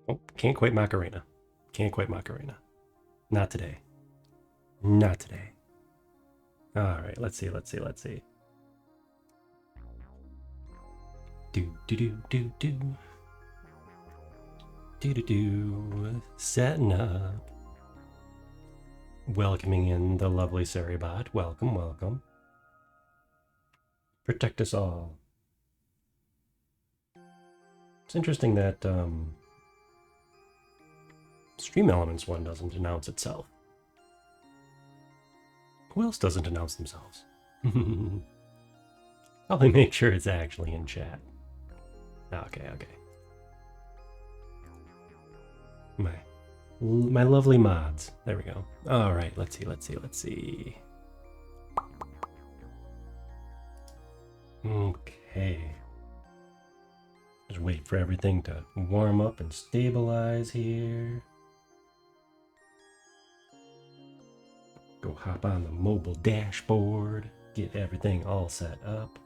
Oh, can't quite Macarena. Can't quite Macarena. Not today. Not today. All right, let's see, let's see, let's see. Do do do do do. Do do do. Setting up. Welcoming in the lovely Saribot. Welcome, welcome. Protect us all. It's interesting that Stream Elements one doesn't announce itself. Who else doesn't announce themselves? Probably make sure it's actually in chat. Okay, okay. My lovely mods. There we go. All right, let's see, let's see, let's see. Okay. Just wait for everything to warm up and stabilize here. Go hop on the mobile dashboard, get everything all set up.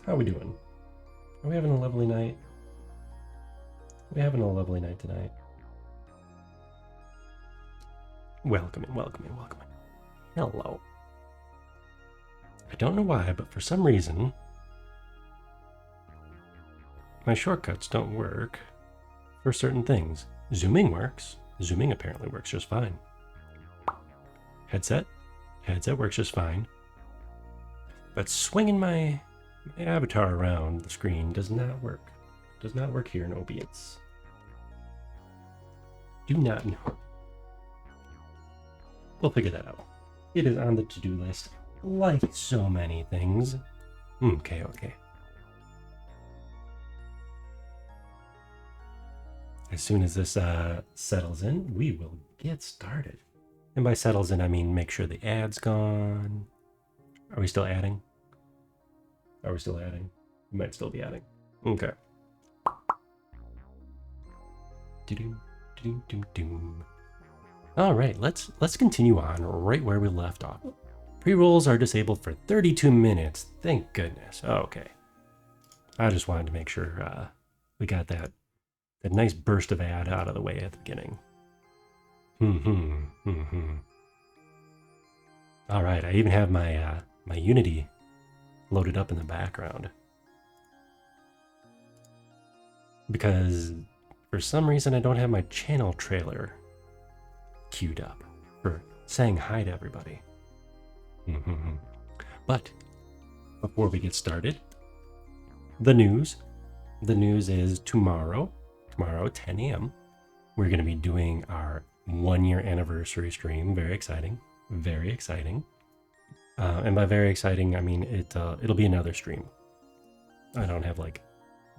How are we doing? Are we having a lovely night? Are we having a lovely night tonight? Welcoming, welcoming, welcoming. Hello. I don't know why, but for some reason, my shortcuts don't work for certain things. Zooming works. Zooming apparently works just fine. Headset works just fine. But swinging my avatar around the screen does not work. Does not work here in OBS. Do not know. We'll figure that out. It is on the to-do list, like so many things. Okay, okay. As soon as this settles in, we will get started. And by settles in, I mean make sure the ad's gone. Are we still adding? Are we still adding? We might still be adding. Okay. All right, let's continue on right where we left off. Pre-rolls are disabled for 32 minutes. Thank goodness. Okay. I just wanted to make sure we got that nice burst of ad out of the way at the beginning. All right, I even have my my Unity loaded up in the background because for some reason I don't have my channel trailer queued up for saying hi to everybody. But before we get started, the news is tomorrow 10 a.m. we're going to be doing our 1-year anniversary stream. Very exciting, very exciting. And by very exciting, I mean it'll be another stream. I don't have like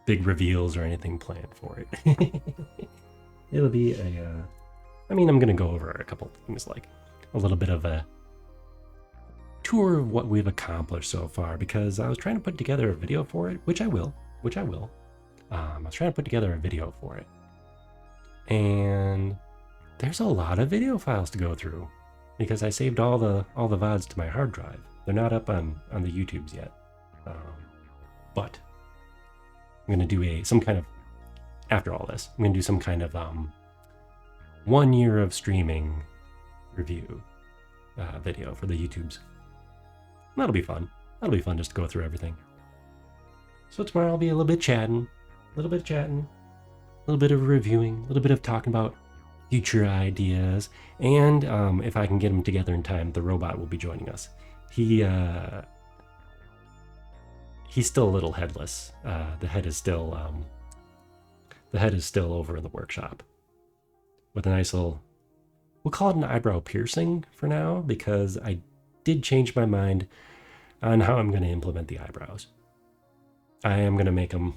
big reveals or anything planned for it. It'll be I mean, I'm gonna go over a couple things, like a little bit of a tour of what we've accomplished so far, because I was trying to put together a video for it, which I will. I was trying to put together a video for it, and there's a lot of video files to go through because I saved all the VODs to my hard drive. They're not up on the YouTubes yet, but I'm gonna do some kind of, after all this, I'm gonna do some kind of 1 year of streaming review video for the YouTubes. That'll be fun. That'll be fun just to go through everything. So tomorrow I'll be a little bit chatting, a little bit of reviewing, a little bit of talking about future ideas, and if I can get them together in time, the robot will be joining us. He's still a little headless. The head is still over in the workshop with a nice little, we'll call it an eyebrow piercing for now, because I did change my mind on how I'm going to implement the eyebrows. I am going to make them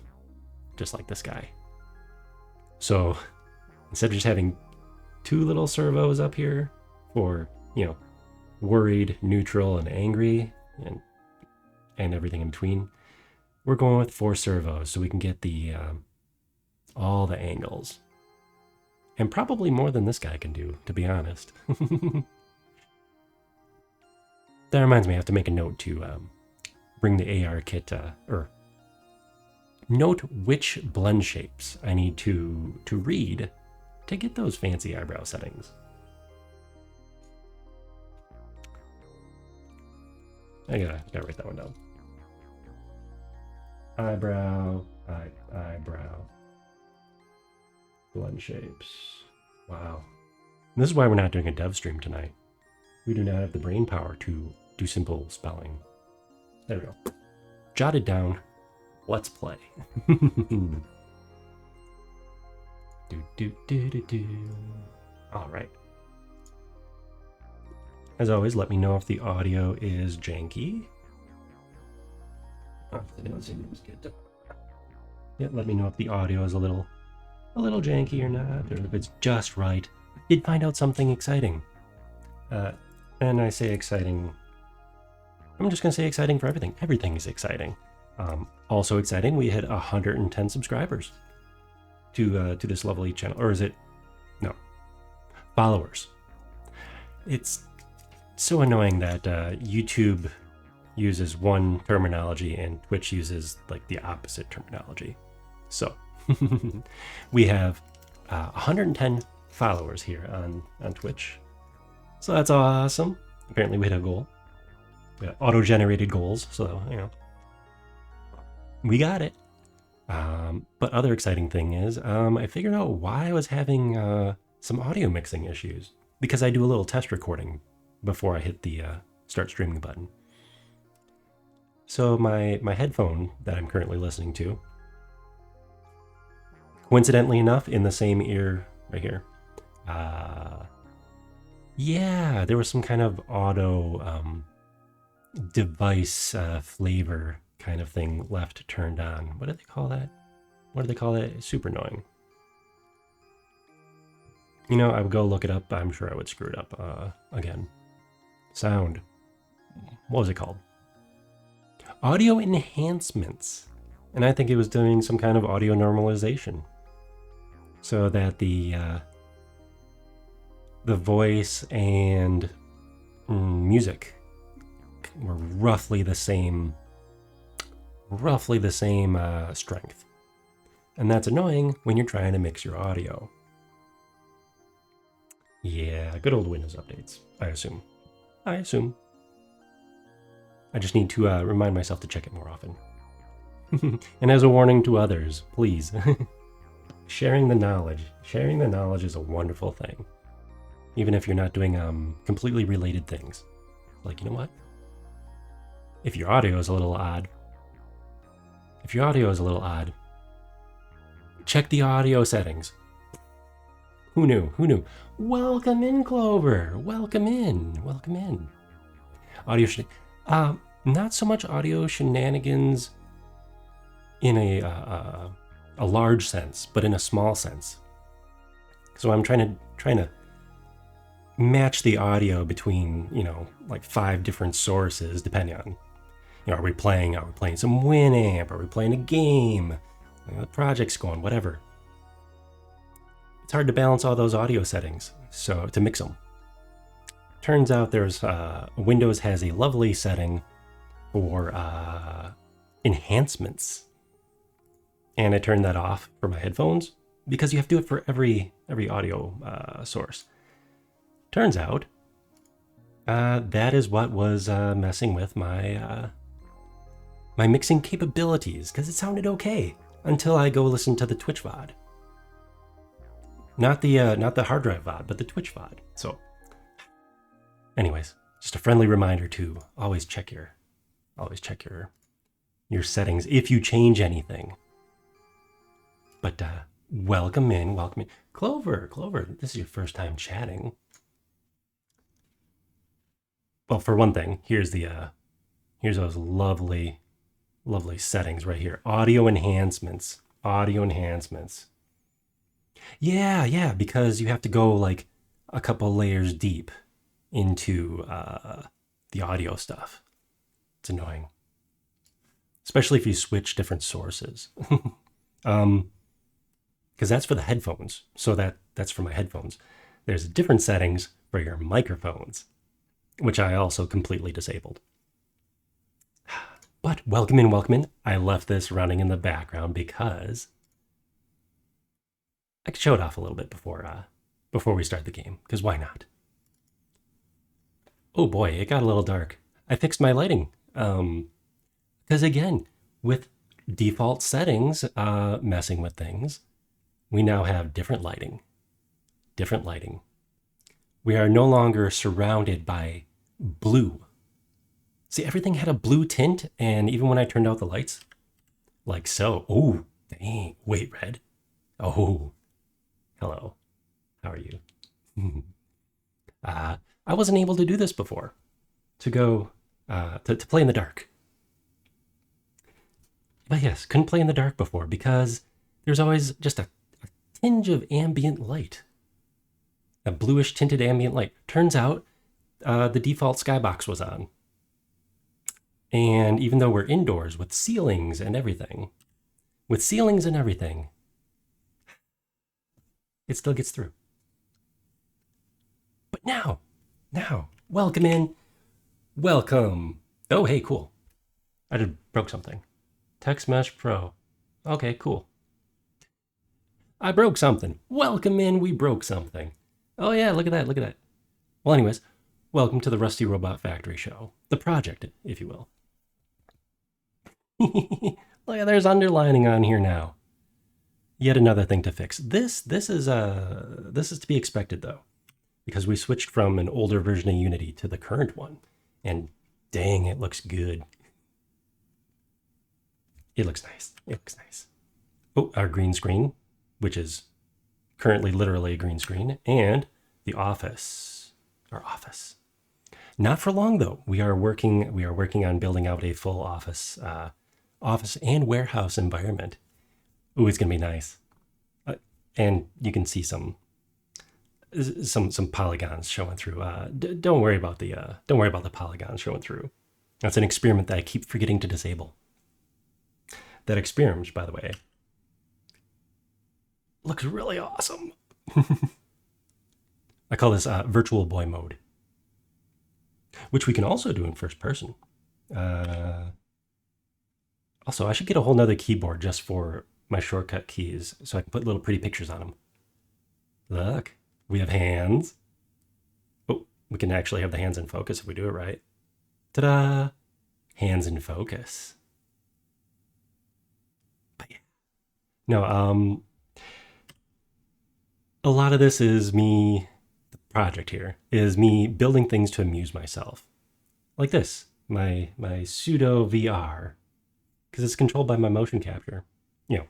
just like this guy. So instead of just having 2 little servos up here for, worried, neutral, and angry, and everything in between, we're going with 4 servos so we can get the all the angles. And probably more than this guy can do, to be honest. That reminds me, I have to make a note to bring the AR kit, or note which blend shapes I need to read to get those fancy eyebrow settings. I gotta write that one down. Eyebrow, eyebrow, blend shapes. Wow. And this is why we're not doing a dev stream tonight. We do not have the brain power to do simple spelling. There we go. Jotted down. Let's play. All right. As always, let me know if the audio is janky. Yeah, let me know if the audio is a little janky or not, or if it's just right. Did find out something exciting. And I say exciting. I'm just gonna say exciting for everything. Everything is exciting. Also exciting, we hit 110 subscribers to this lovely channel. Or is it? No. Followers. It's so annoying that YouTube uses one terminology and Twitch uses like the opposite terminology. So we have 110 followers here on Twitch. So that's awesome. Apparently we hit a goal. We got auto-generated goals, so you know. We got it. But other exciting thing is I figured out why I was having some audio mixing issues, because I do a little test recording before I hit the start streaming button. So my headphone that I'm currently listening to, coincidentally enough, in the same ear right here, yeah, there was some kind of auto device flavor kind of thing left turned on. What do they call that? What do they call that? Super annoying. You know, I would go look it up. I'm sure I would screw it up again. Sound. What was it called? Audio enhancements. And I think it was doing some kind of audio normalization so that the voice and music were roughly the same strength. And that's annoying when you're trying to mix your audio. Yeah, good old Windows updates, I assume. I just need to remind myself to check it more often. And as a warning to others, please, sharing the knowledge is a wonderful thing. Even if you're not doing completely related things. Like, you know what? If your audio is a little odd, check the audio settings. Who knew? Welcome in, Clover. Welcome in. Not so much audio shenanigans in a large sense, but in a small sense. So I'm trying to match the audio between, you know, like 5 different sources, depending on, you know, are we playing some Winamp? Are we playing a game? You know, the project's going, whatever. It's hard to balance all those audio settings, so to mix them. Turns out there's Windows has a lovely setting for enhancements, and I turned that off for my headphones because you have to do it for every audio source. Turns out that is what was messing with my my mixing capabilities, because it sounded okay until I go listen to the Twitch VOD. Not the hard drive VOD, but the Twitch VOD. So, anyways, just a friendly reminder to always check your settings if you change anything. But welcome in. Clover, this is your first time chatting. Well, for one thing, here's those lovely settings right here. Audio enhancements. Yeah, because you have to go like a couple layers deep into the audio stuff. It's annoying. Especially if you switch different sources. Because that's for the headphones. So that's for my headphones. There's different settings for your microphones. which I also completely disabled. But welcome in, welcome in. I left this running in the background because I could show it off a little bit before we start the game, because why not? Oh boy, it got a little dark. I fixed my lighting. Because again, with default settings messing with things, we now have different lighting. Different lighting. We are no longer surrounded by blue. See, everything had a blue tint, and even when I turned out the lights, like so. Oh, dang. Wait, red? Oh, hello. How are you? I wasn't able to do this before. To go, to play in the dark. But yes, couldn't play in the dark before because there's always just a tinge of ambient light. A bluish tinted ambient light. Turns out the default skybox was on. And even though we're indoors with ceilings and everything, it still gets through. But now, welcome in. Welcome. Oh, hey, cool. I just broke something. TextMesh Pro. Okay, cool. I broke something. Welcome in, we broke something. Oh yeah, look at that. Well, anyways, welcome to the Rusty Robot Factory show. The project, if you will. Look, there's underlining on here now. Yet another thing to fix. This is to be expected though, because we switched from an older version of Unity to the current one, and dang, it looks good. It looks nice. Oh, our green screen, which is currently literally a green screen, and the office. Our office. Not for long though. We are working on building out a full office and warehouse environment. Ooh, it's gonna be nice. And you can see some polygons showing through. Don't worry about the polygons showing through. That's an experiment that I keep forgetting to disable. That experiment, by the way, looks really awesome. I call this Virtual Boy mode, which we can also do in first person. Also, I should get a whole nother keyboard just for my shortcut keys so I can put little pretty pictures on them. Look, we have hands. Oh, we can actually have the hands in focus if we do it right. Ta-da! Hands in focus. But yeah. No, a lot of this is me, the project here, is me building things to amuse myself. Like this, my pseudo VR, because it's controlled by my motion capture. You know.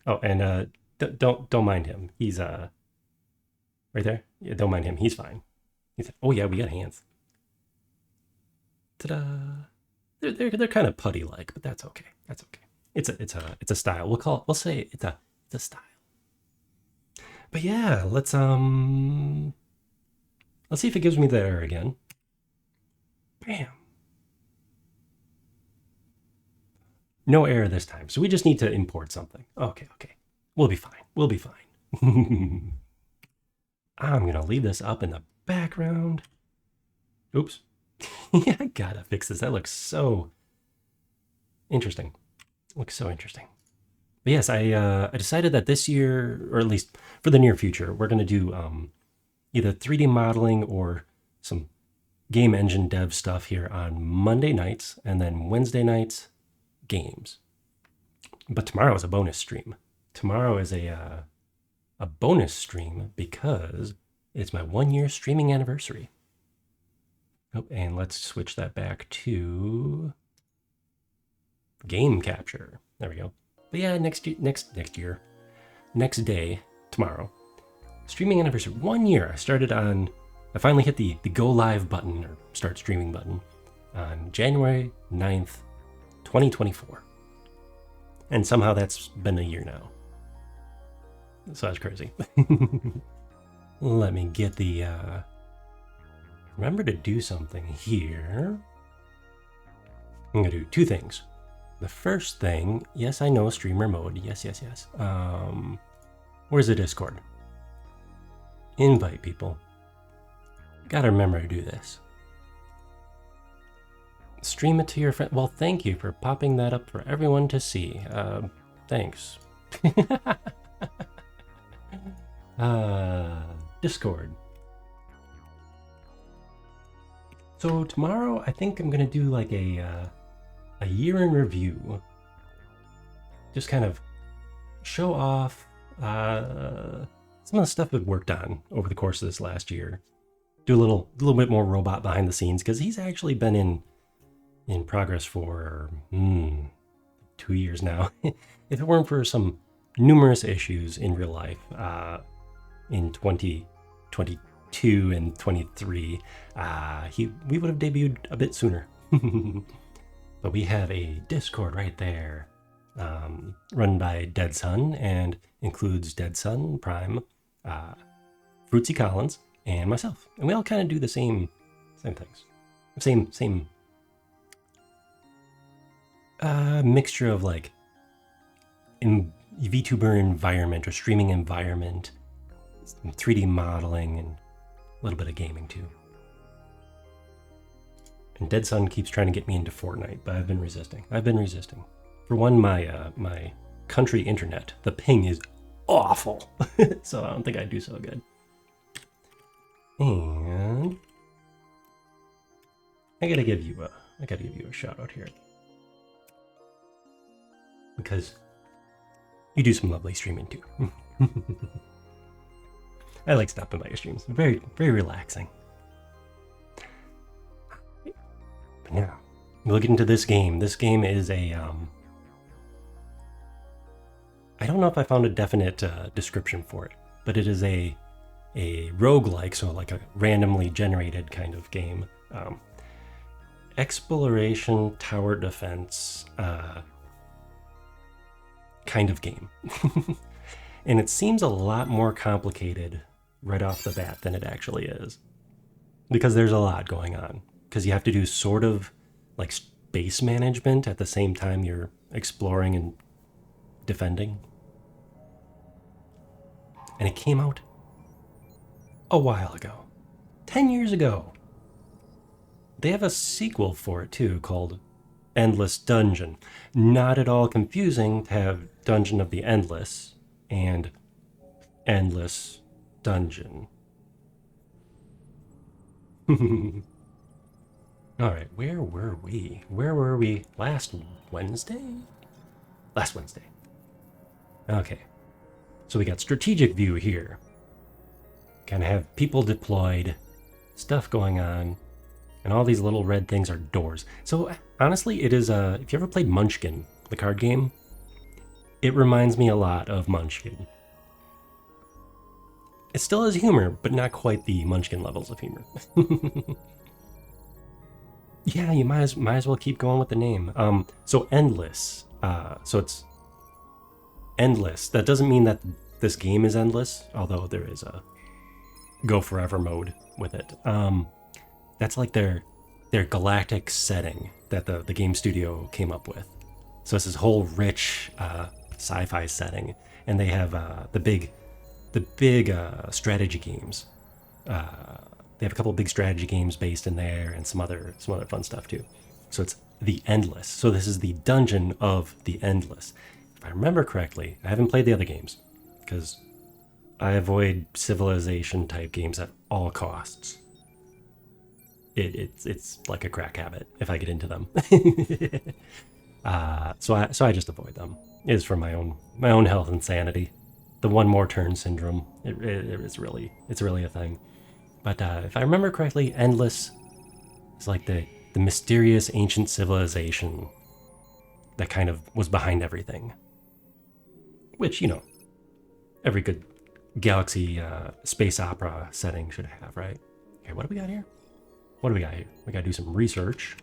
Oh, and don't mind him. He's right there. Yeah, don't mind him. He's fine. Oh yeah, we got hands. Ta-da! They're kind of putty like, but that's okay. That's okay. It's a style. We'll say it's a style. But yeah, let's see if it gives me the error again. Bam. No error this time. So we just need to import something. Okay. We'll be fine. I'm going to leave this up in the background. Oops. Yeah, I gotta fix this. That looks so interesting. Looks so interesting. But yes, I decided that this year, or at least for the near future, we're going to do either 3D modeling or some game engine dev stuff here on Monday nights, and then Wednesday nights, games. But tomorrow is a bonus stream. Tomorrow is a bonus stream because it's my 1-year streaming anniversary. Oh, and let's switch that back to game capture. There we go. But yeah, next day, tomorrow, streaming anniversary. 1 year. I finally hit the go live button or start streaming button on January 9th, 2024. And somehow that's been a year now. So that's crazy. Let me get the, remember to do something here. I'm gonna do two things. The first thing, yes, I know streamer mode. Yes. Where's the Discord? Invite people. Gotta remember to do this. Stream it to your friend. Well, thank you for popping that up for everyone to see. Thanks. Discord. So tomorrow, I think I'm gonna do like a year in review. Just kind of show off some of the stuff I've worked on over the course of this last year. Do a little bit more robot behind the scenes because he's actually been in progress for 2 years now. If it weren't for some numerous issues in real life in 2022 and 23, we would have debuted a bit sooner. But we have a Discord right there, run by Dead Sun, and includes Dead Sun, Prime, Fruitsy Collins, and myself. And we all kind of do the same things. Same mixture of like VTuber environment or streaming environment, 3D modeling, and a little bit of gaming too. And Dead Sun keeps trying to get me into Fortnite, but I've been resisting. For one, my country internet, the ping is awful, so I don't think I do so good. And I gotta give you a shout out here because you do some lovely streaming too. I like stopping by your streams. Very, very relaxing. But now we'll get into this game. This game is a I don't know if I found a definite description for it, but it is a roguelike, so like a randomly generated kind of game. Exploration, tower defense kind of game. And it seems a lot more complicated right off the bat than it actually is. Because there's a lot going on. Because you have to do sort of like space management at the same time you're exploring and defending. And it came out a while ago. 10 years ago. They have a sequel for it too called Endless Dungeon. Not at all confusing to have Dungeon of the Endless and Endless Dungeon. Alright, where were we? Where were we last Wednesday? Last Wednesday. Okay. So we got strategic view here. Kind of have people deployed, stuff going on, and all these little red things are doors. So honestly, it is if you ever played Munchkin, the card game, it reminds me a lot of Munchkin. It still has humor, but not quite the Munchkin levels of humor. Yeah, you might as well keep going with the name. So Endless. So it's endless. That doesn't mean that this game is endless, although there is a go forever mode with it. That's like their galactic setting that the game studio came up with. So it's this whole rich sci-fi setting, and they have the big strategy games. They have a couple of big strategy games based in there, and some other fun stuff too. So it's the Endless. So this is the Dungeon of the Endless. If I remember correctly, I haven't played the other games because I avoid Civilization type games at all costs. It's like a crack habit if I get into them. So I just avoid them. It is for my own health and sanity. The one more turn syndrome. It's really a thing. But if I remember correctly, Endless is like the mysterious ancient civilization that kind of was behind everything. Which, you know, every good galaxy space opera setting should have, right? Okay, what do we got here? What do we got here? We gotta do some research.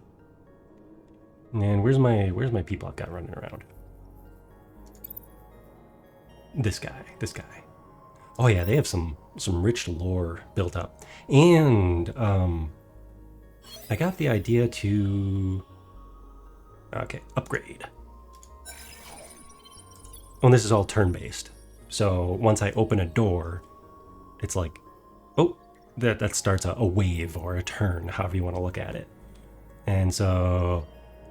And where's my people I've got running around? This guy. Oh yeah, they have some rich lore built up. And I got the idea to upgrade. Oh, and this is all turn-based. So once I open a door, it's like Oh, that starts a wave or a turn, however you want to look at it. And so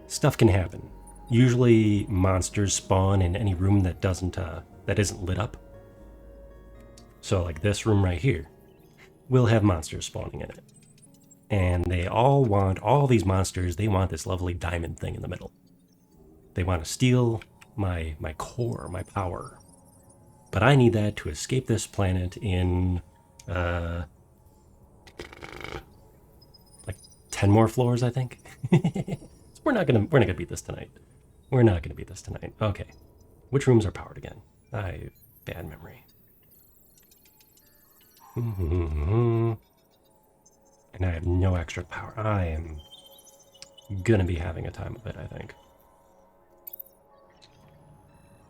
stuff can happen. Usually monsters spawn in any room that isn't lit up. So like this room right here will have monsters spawning in it. And they all these monsters, they want this lovely diamond thing in the middle. They want to steal my core, my power. But I need that to escape this planet in like 10 more floors, I think. We're not gonna beat this tonight. We're not gonna beat this tonight. Okay. Which rooms are powered again? I have bad memory. And I have no extra power. I am gonna be having a time of it, I think.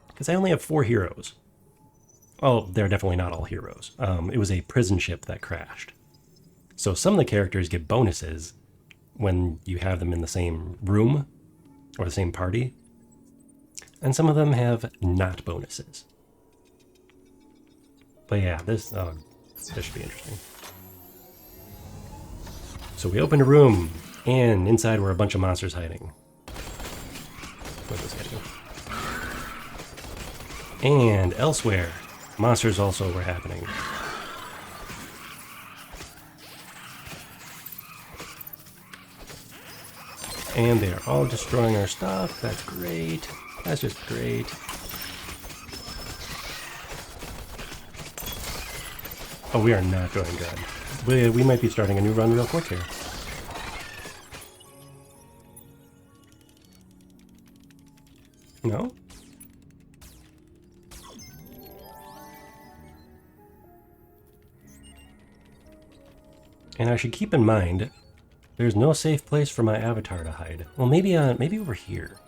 Because I only have 4 heroes. Oh, they're definitely not all heroes. It was a prison ship that crashed. So some of the characters get bonuses when you have them in the same room or the same party. And some of them have not bonuses. But yeah, this should be interesting. So we opened a room, and inside were a bunch of monsters hiding. Where's this guy go? And elsewhere, monsters also were happening. And they are all destroying our stuff. That's great. That's just great. Oh, we are not doing good. We might be starting a new run real quick here. No? And I should keep in mind, there's no safe place for my avatar to hide. Well, maybe over here.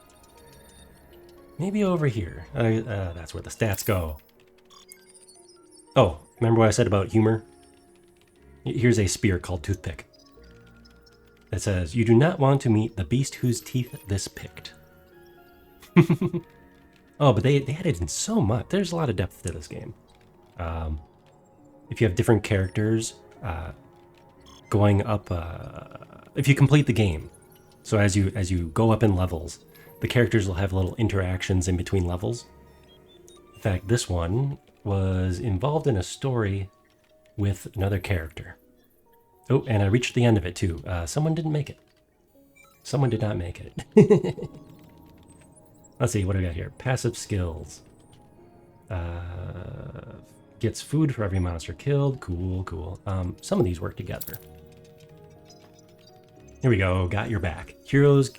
Maybe over here. That's where the stats go. Oh, remember what I said about humor? Here's a spear called Toothpick. It says, "You do not want to meet the beast whose teeth this picked." Oh, but they added in so much. There's a lot of depth to this game. If you have different characters going up, if you complete the game, so as you go up in levels, the characters will have little interactions in between levels. In fact, this one was involved in a story with another character. Oh, and I reached the end of it too. Someone didn't make it. Someone did not make it. Let's see, what do we got here? Passive skills. Gets food for every monster killed. Cool, cool. Some of these work together. Here we go, got your back. Heroes.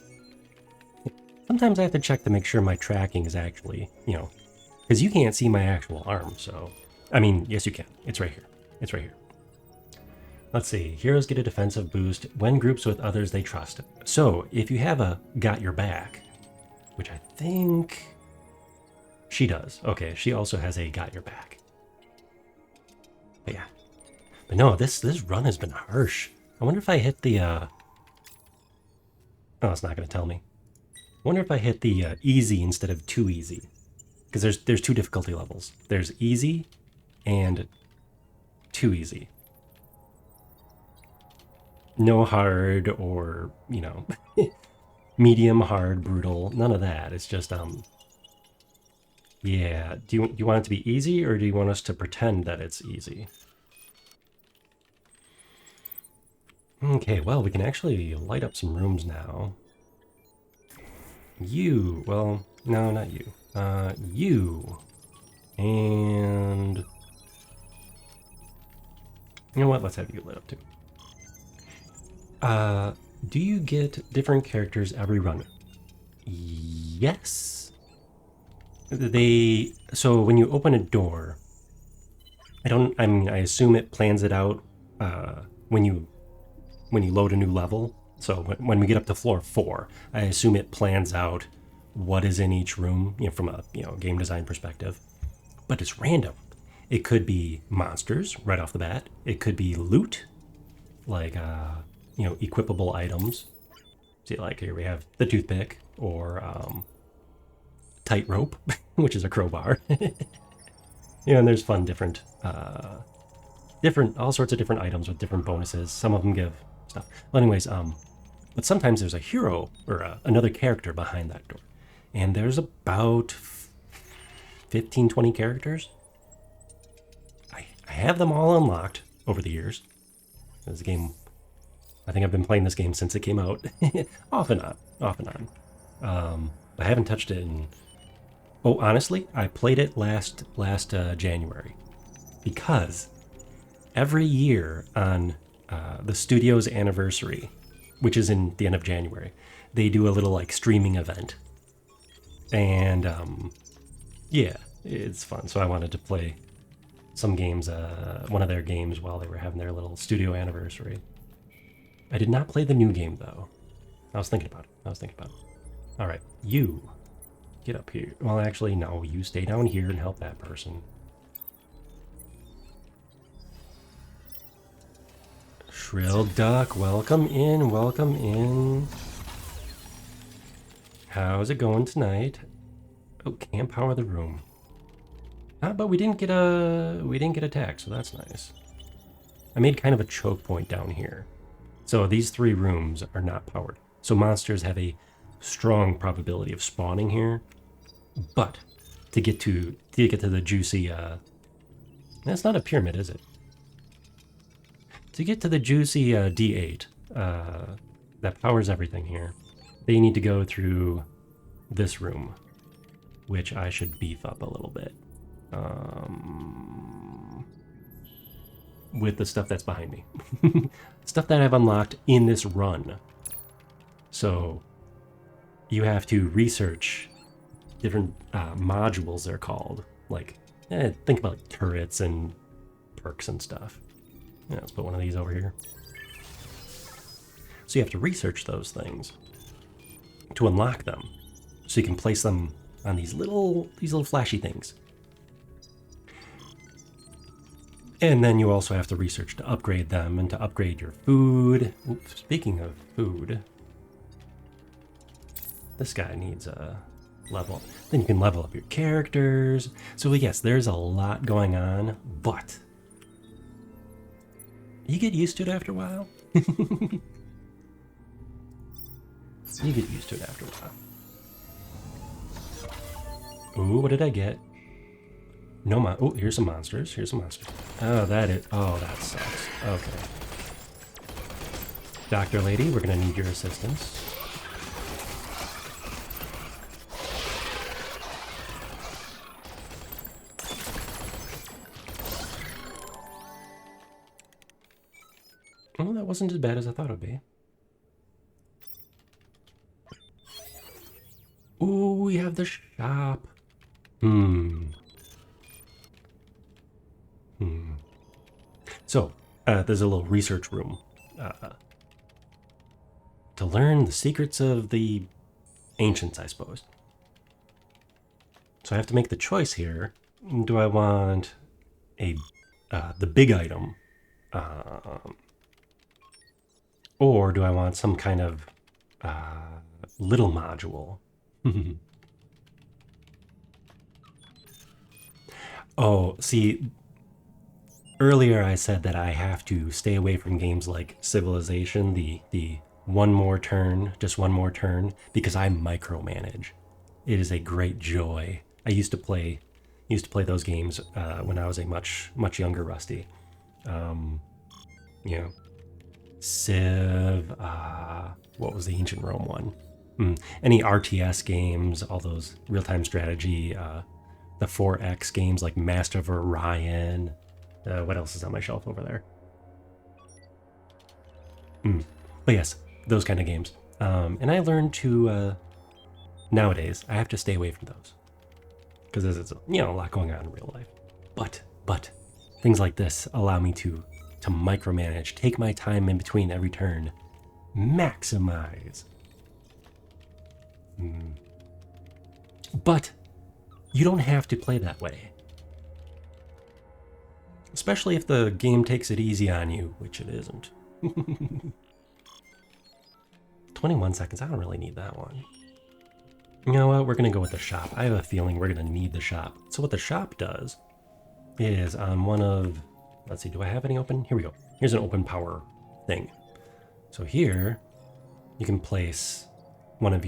Sometimes I have to check to make sure my tracking is actually, because you can't see my actual arm, so. I mean, yes you can. It's right here. It's right here. Let's see. Heroes get a defensive boost when groups with others they trust. So, if you have a got your back, which I think she does. Okay, she also has a got your back. But yeah. But no, this run has been harsh. I wonder if I hit the oh, it's not going to tell me. I wonder if I hit the easy instead of too easy. Because there's 2 difficulty levels. There's easy and too easy. No hard or, medium, hard, brutal, none of that. It's just, yeah. Do you want it to be easy, or do you want us to pretend that it's easy? Okay, well, we can actually light up some rooms now. You, well, no, not you. You. And you know what? Let's have you lit up too. Do you get different characters every run? Yes. So when you open a door, I assume it plans it out when you load a new level. So when we get up to floor 4, I assume it plans out what is in each room, from a game design perspective. But it's random. It could be monsters right off the bat. It could be loot, like equipable items. See, like here we have the toothpick or tightrope, which is a crowbar. And there's fun different different, all sorts of different items with different bonuses. Some of them give stuff. Well, anyways, but sometimes there's a hero or another character behind that door. And there's about 15, 20 characters. I have them all unlocked over the years. This game, I think I've been playing this game since it came out. off and on. I haven't touched it in, oh, honestly, I played it last January. Because every year on the studio's anniversary, which is in the end of January, they do a little like streaming event. And yeah, it's fun. So I wanted to play some games, one of their games while they were having their little studio anniversary. I did not play the new game though. I was thinking about it. All right, you get up here. Well, actually, no, you stay down here and help that person. Shrill Duck, welcome in. How's it going tonight? Oh, can't power the room. But we didn't get attacked, so that's nice. I made kind of a choke point down here. So these 3 rooms are not powered. So monsters have a strong probability of spawning here. But to get to the juicy that's not a pyramid, is it? To get to the juicy D8 that powers everything here, they need to go through this room, which I should beef up a little bit. With the stuff that's behind me. Stuff that I've unlocked in this run. So you have to research different modules, they're called. Like, think about like, turrets and perks and stuff. Yeah, let's put one of these over here. So you have to research those things to unlock them. So you can place them on these little flashy things. And then you also have to research to upgrade them and to upgrade your food. Oops, speaking of food, this guy needs a level. Then you can level up your characters. So yes, there's a lot going on, but you get used to it after a while. You get used to it after a while. Ooh, what did I get? No oh, here's some monsters. Oh, that sucks. Okay. Doctor Lady, we're gonna need your assistance. Oh, that wasn't as bad as I thought it would be. Ooh, we have the shop. So, there's a little research room to learn the secrets of the ancients, I suppose. So I have to make the choice here. Do I want the big item, or do I want some kind of little module? Oh, see, earlier I said that I have to stay away from games like Civilization, the one more turn, just one more turn, because I micromanage. It is a great joy. I used to play those games when I was a much younger Rusty. You know, Civ, what was the Ancient Rome one? Any RTS games, all those real-time strategy, the 4X games like Master of Orion. What else is on my shelf over there? But yes, those kind of games. And I learned to, nowadays, I have to stay away from those. Because there's, a lot going on in real life. But, things like this allow me to micromanage, take my time in between every turn, maximize. But, you don't have to play that way. Especially if the game takes it easy on you, which it isn't. 21 seconds, I don't really need that one. You know what, we're gonna go with the shop. I have a feeling we're gonna need the shop. So what the shop does is on one of Let's see, do I have any open? Here we go. Here's an open power thing. So here, you can place one of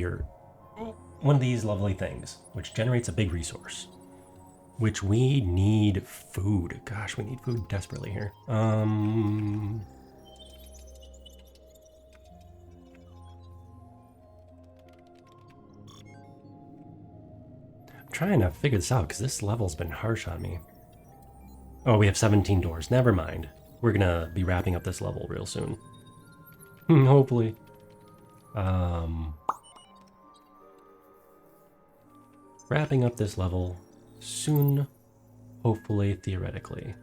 these lovely things, which generates a big resource, which we need food. Gosh, we need food desperately here. I'm trying to figure this out because this level's been harsh on me. Oh, we have 17 doors. Never mind. We're gonna be wrapping up this level real soon. Hopefully. Wrapping up this level soon, hopefully, theoretically.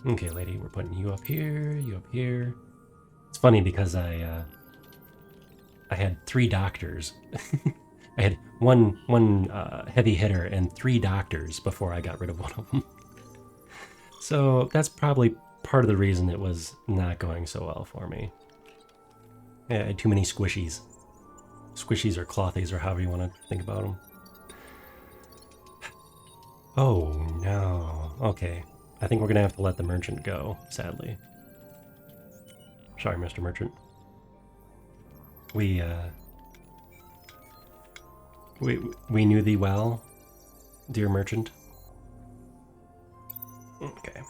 Okay, lady, we're putting you up here, you up here. It's funny because I had 3 doctors. I had one heavy hitter and 3 doctors before I got rid of one of them. So that's probably part of the reason it was not going so well for me. Yeah, I had too many squishies. Squishies or clothies or however you want to think about them. Oh no. Okay. I think we're gonna have to let the merchant go, sadly. Sorry, Mr. Merchant. We knew thee well, dear merchant. Okay.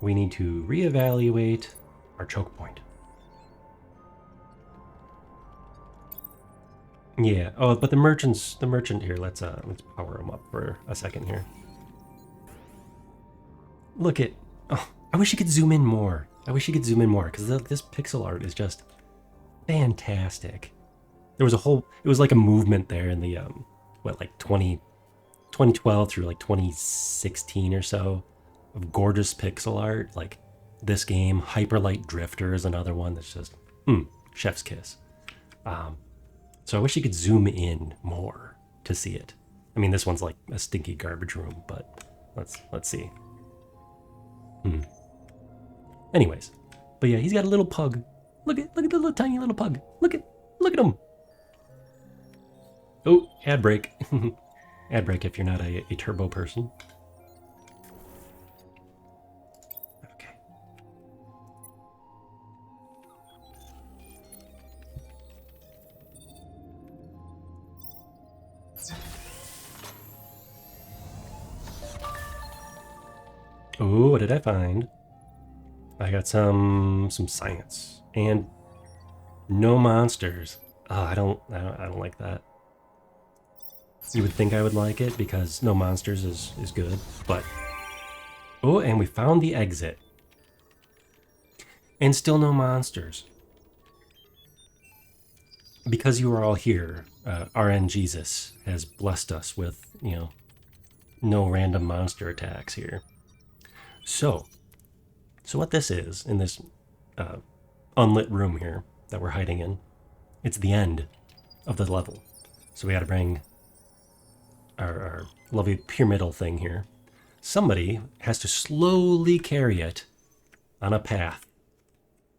We need to reevaluate our choke point. Yeah. Oh, but the merchant here. Let's power him up for a second here. Look at. Oh, I wish you could zoom in more. I wish you could zoom in more because this pixel art is just fantastic. There was a whole. It was like a movement there in the like 2012 through like 2016 or so of gorgeous pixel art. Like this game, Hyperlight Drifter is another one that's just chef's kiss. So I wish you could zoom in more to see it. I mean, this one's like a stinky garbage room, but let's see. Anyways, but yeah, he's got a little pug. Look at the little tiny little pug. Look at him. Oh, ad break. Ad break if you're not a turbo person. Okay. Oh, what did I find? I got some science and no monsters. Oh, I don't like that. You would think I would like it because no monsters is good, but oh, and we found the exit. And still no monsters. Because you are all here, RN Jesus has blessed us with, no random monster attacks here. So what this is in this unlit room here that we're hiding in, it's the end of the level. So we got to bring our lovely pyramidal thing here. Somebody has to slowly carry it on a path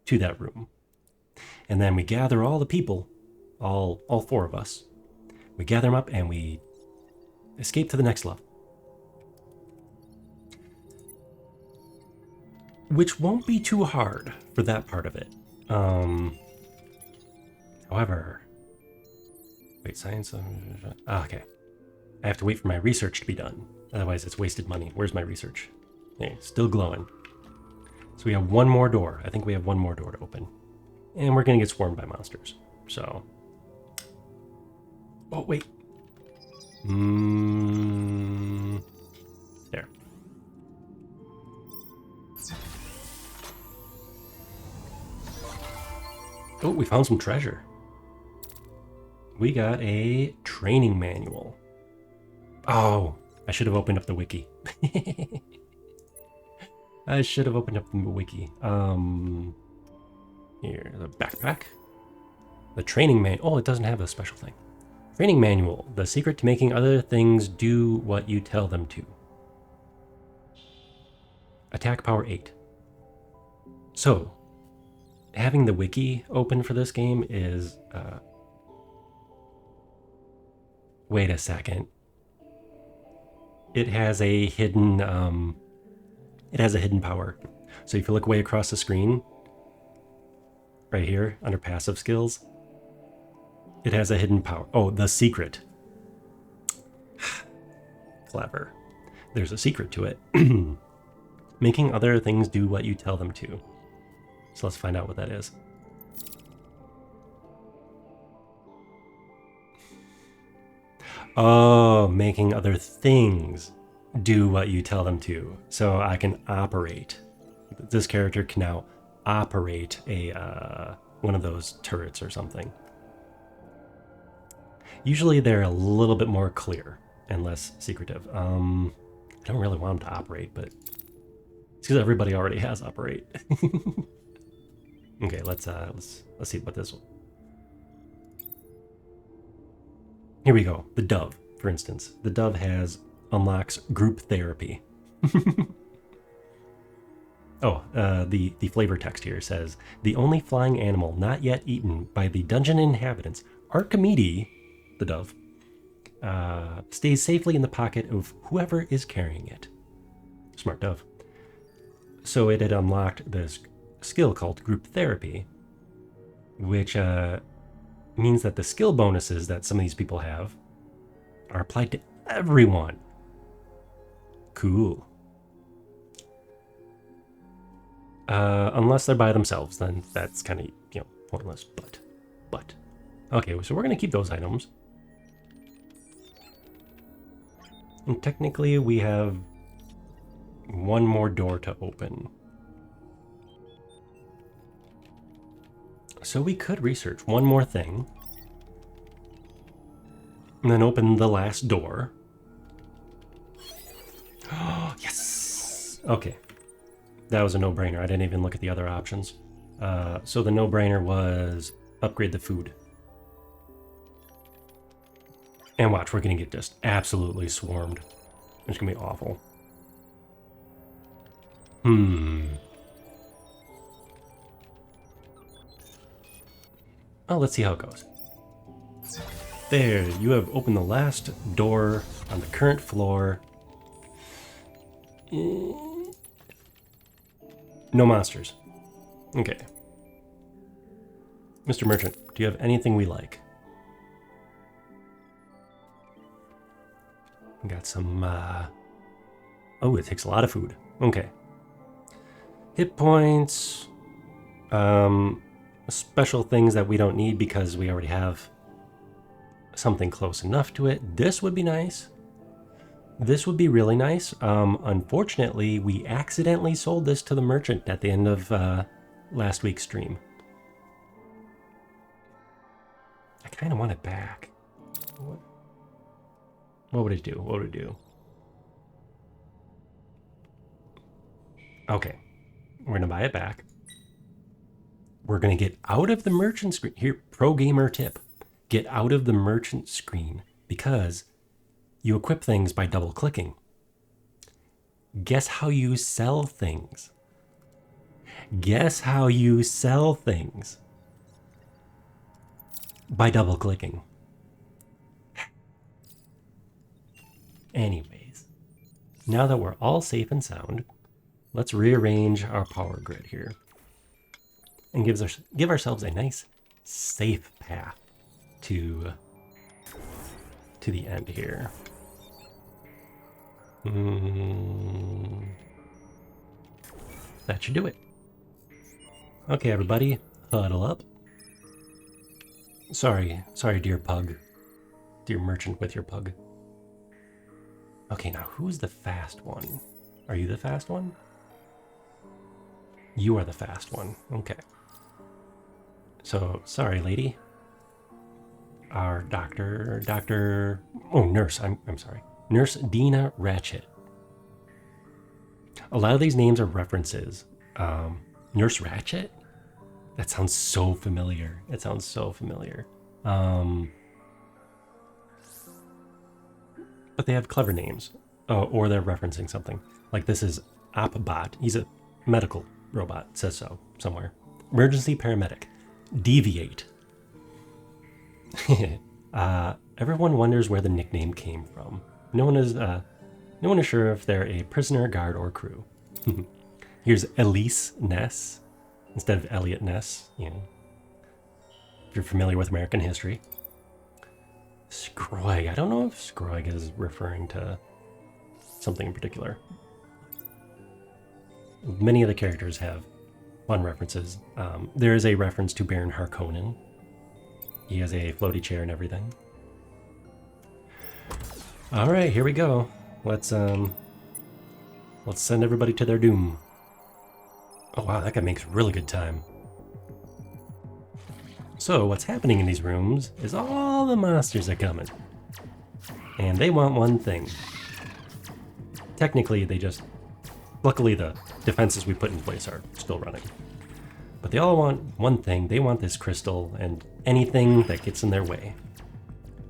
to that room. And then we gather all the people, all 4 of us. We gather them up and we escape to the next level. Which won't be too hard for that part of it. However, wait, science. Okay. I have to wait for my research to be done. Otherwise, it's wasted money. Where's my research? Hey, still glowing. So we have one more door. I think we have one more door to open. And we're going to get swarmed by monsters. So. Oh, wait. There. Oh, we found some treasure. We got a training manual. Oh, I should have opened up the wiki. I should have opened up the wiki. Here, the backpack. The training manual. Oh, it doesn't have a special thing. Training manual. The secret to making other things do what you tell them to. Attack power 8. So, having the wiki open for this game is... wait a second. It has a hidden It has a hidden power. So if you look way across the screen, right here under passive skills, it has a hidden power. Oh, the secret. Clever. There's a secret to it. Making other things do what you tell them to. So let's find out what that is. Oh, making other things do what you tell them to. So I can operate. This character can now operate a one of those turrets or something. Usually they're a little bit more clear and less secretive. I don't really want them to operate, but it's because everybody already has operate. Okay, let's see what this one. Here we go. The dove, for instance. The dove unlocks group therapy. Oh, the flavor text here says, the only flying animal not yet eaten by the dungeon inhabitants, Archimedes, the dove, stays safely in the pocket of whoever is carrying it. Smart dove. So it had unlocked this skill called group therapy, which means that the skill bonuses that some of these people have are applied to everyone. Cool. Unless they're by themselves, then that's kind of, pointless. But okay, so we're gonna keep those items. And technically, we have one more door to open. So we could research one more thing. And then open the last door. Oh, yes! Okay. That was a no-brainer. I didn't even look at the other options. So the no-brainer was upgrade the food. And watch, we're going to get just absolutely swarmed. It's going to be awful. Oh, let's see how it goes. There, you have opened the last door on the current floor. No monsters. Okay. Mr. Merchant, do you have anything we like? We got some, oh, it takes a lot of food. Okay. Hit points. Special things that we don't need because we already have something close enough to it. This would be nice. This would be really nice. Unfortunately, we accidentally sold this to the merchant at the end of last week's stream. I kind of want it back. What would it do? What would it do? Okay. We're going to buy it back. We're going to get out of the merchant screen. Here, pro gamer tip. Get out of the merchant screen because you equip things by double clicking. Guess how you sell things? Guess how you sell things? By double clicking. Anyways, now that we're all safe and sound, let's rearrange our power grid here and give ourselves a nice safe path to the end here. That should do it. Okay, everybody, huddle up. Sorry, dear pug. Dear merchant with your pug. Okay, now who's the fast one? Are you the fast one? You are the fast one. Okay. So, sorry, lady. Our nurse, I'm sorry. Nurse Dina Ratchet. A lot of these names are references. Nurse Ratchet? That sounds so familiar. It sounds so familiar. But they have clever names. Oh, or they're referencing something. Like this is Opbot. He's a medical robot. It says so somewhere. Emergency paramedic. Deviate. Everyone wonders where the nickname came from. No one is sure if they're a prisoner, guard, or crew. Here's Elise Ness instead of Elliot Ness. You know, if you're familiar with American history. Scroig. I don't know if Scroig is referring to something in particular. Many of the characters have fun references. There is a reference to Baron Harkonnen. He has a floaty chair and everything. All right, here we go. Let's send everybody to their doom. Oh wow, that guy makes really good time. So what's happening in these rooms is all the monsters are coming. And they want one thing. Technically, luckily the defenses we put in place are still running. But they all want one thing. They want this crystal and anything that gets in their way.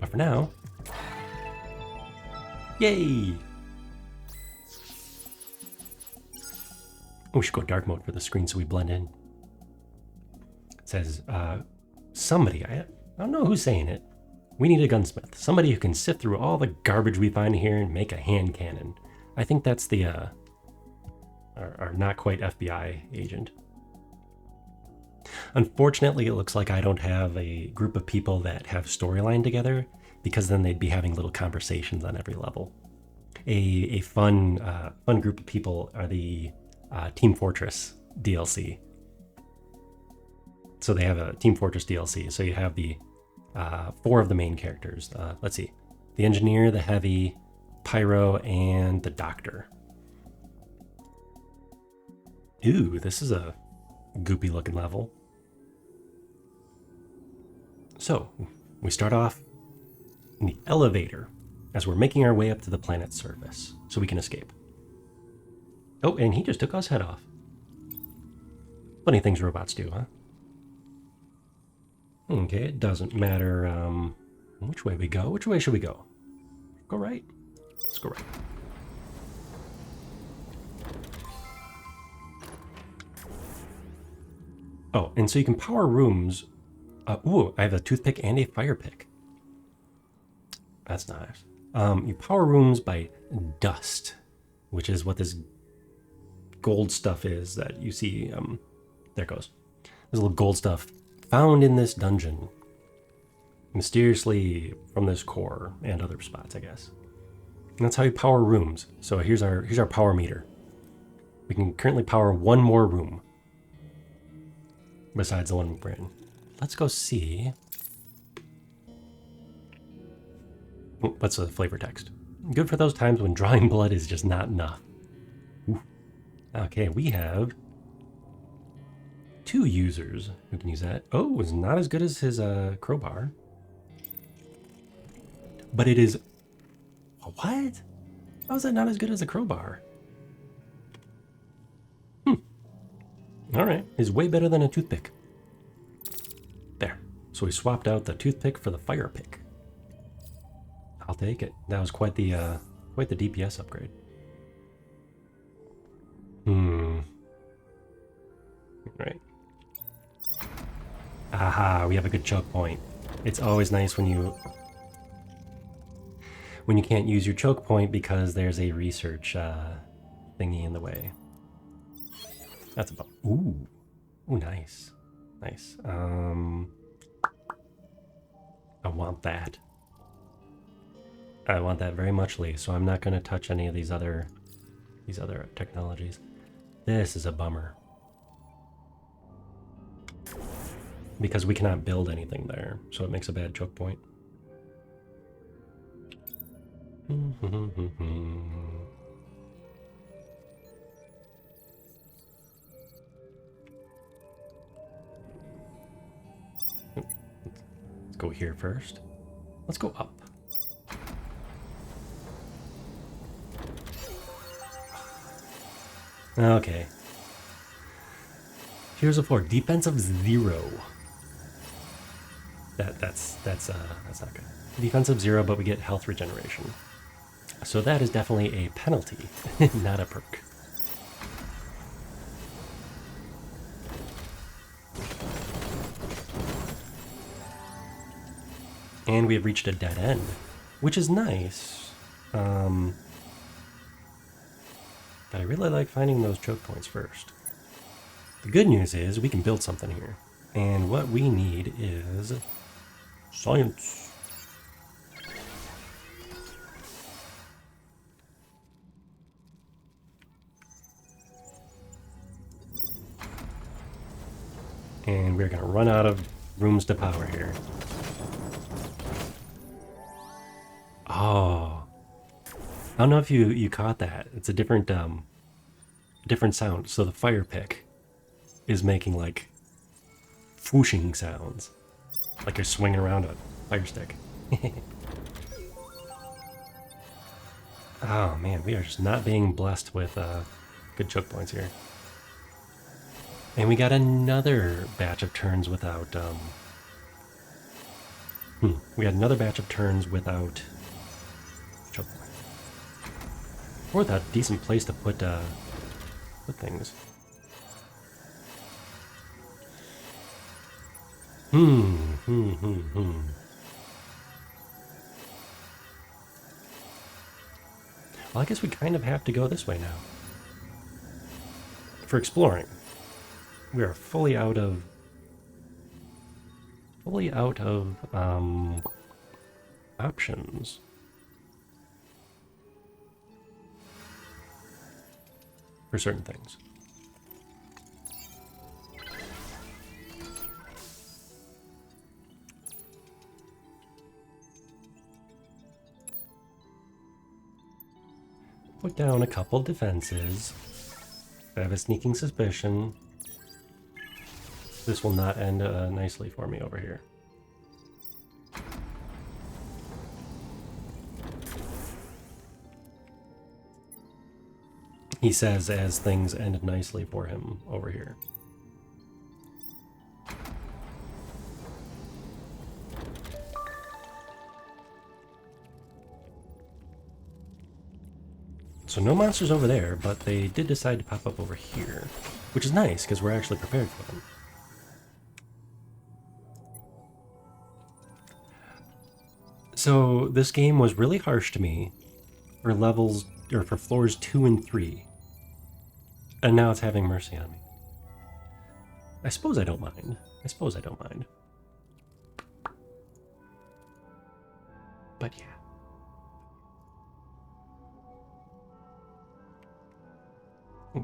But for now, yay! We should go dark mode for the screen so we blend in. It says, somebody, I don't know who's saying it. We need a gunsmith. Somebody who can sift through all the garbage we find here and make a hand cannon. I think that's the, our not quite FBI agent. Unfortunately, it looks like I don't have a group of people that have storyline together, because then they'd be having little conversations on every level. A fun group of people are the Team Fortress DLC. So they have a Team Fortress DLC. So you have the 4 of the main characters. Let's see. The engineer, the heavy, pyro, and the doctor. Ooh, this is a goopy looking level. So we start off in the elevator as we're making our way up to the planet's surface so we can escape. Oh, and he just took us head off. Funny things robots do, huh? Okay, it doesn't matter which way we go. Which way should we go? Go right? Let's go right. Oh, and so you can power rooms. Ooh, I have a toothpick and a fire pick. That's nice. You power rooms by dust, which is what this gold stuff is that you see. There it goes. There's a little gold stuff found in this dungeon, mysteriously from this core and other spots, I guess. And that's how you power rooms. So here's our power meter. We can currently power one more room besides the one we're in. Let's go see. What's the flavor text? Good for those times when drawing blood is just not enough. Ooh. Okay, we have 2 users who can use that. Oh, it's not as good as his crowbar. But it is... What? How is that not as good as a crowbar? Alright, it's way better than a toothpick. There. So we swapped out the toothpick for the fire pick. I'll take it. That was quite the DPS upgrade. Right. Aha, we have a good choke point. It's always nice when you can't use your choke point because there's a research thingy in the way. That's about... Ooh, nice. Nice. I want that. I want that very muchly, so I'm not going to touch any of these other technologies. This is a bummer. Because we cannot build anything there, so it makes a bad choke point. Let's go here first. Let's go up. Okay. Here's a 4. Defensive 0. That's not good. Defensive 0, but we get health regeneration. So that is definitely a penalty, not a perk. And we have reached a dead end, which is nice. But I really like finding those choke points first. The good news is we can build something here. And what we need is science. And we're going to run out of rooms to power here. Oh. I don't know if you caught that. It's a different sound. So the fire pick is making like whooshing sounds. Like you're swinging around a fire stick. Oh man, we are just not being blessed with good choke points here. And we got another batch of turns without we got another batch of turns without choke point. Or that decent place to put things. Well, I guess we kind of have to go this way now. For exploring. We are fully out of options. For certain things. Put down a couple defenses. I have a sneaking suspicion this will not end nicely for me over here. He says as things ended nicely for him over here. So no monsters over there, but they did decide to pop up over here, which is nice because we're actually prepared for them. So this game was really harsh to me for levels, or for floors 2 and 3. And now it's having mercy on me. I suppose I don't mind. But yeah.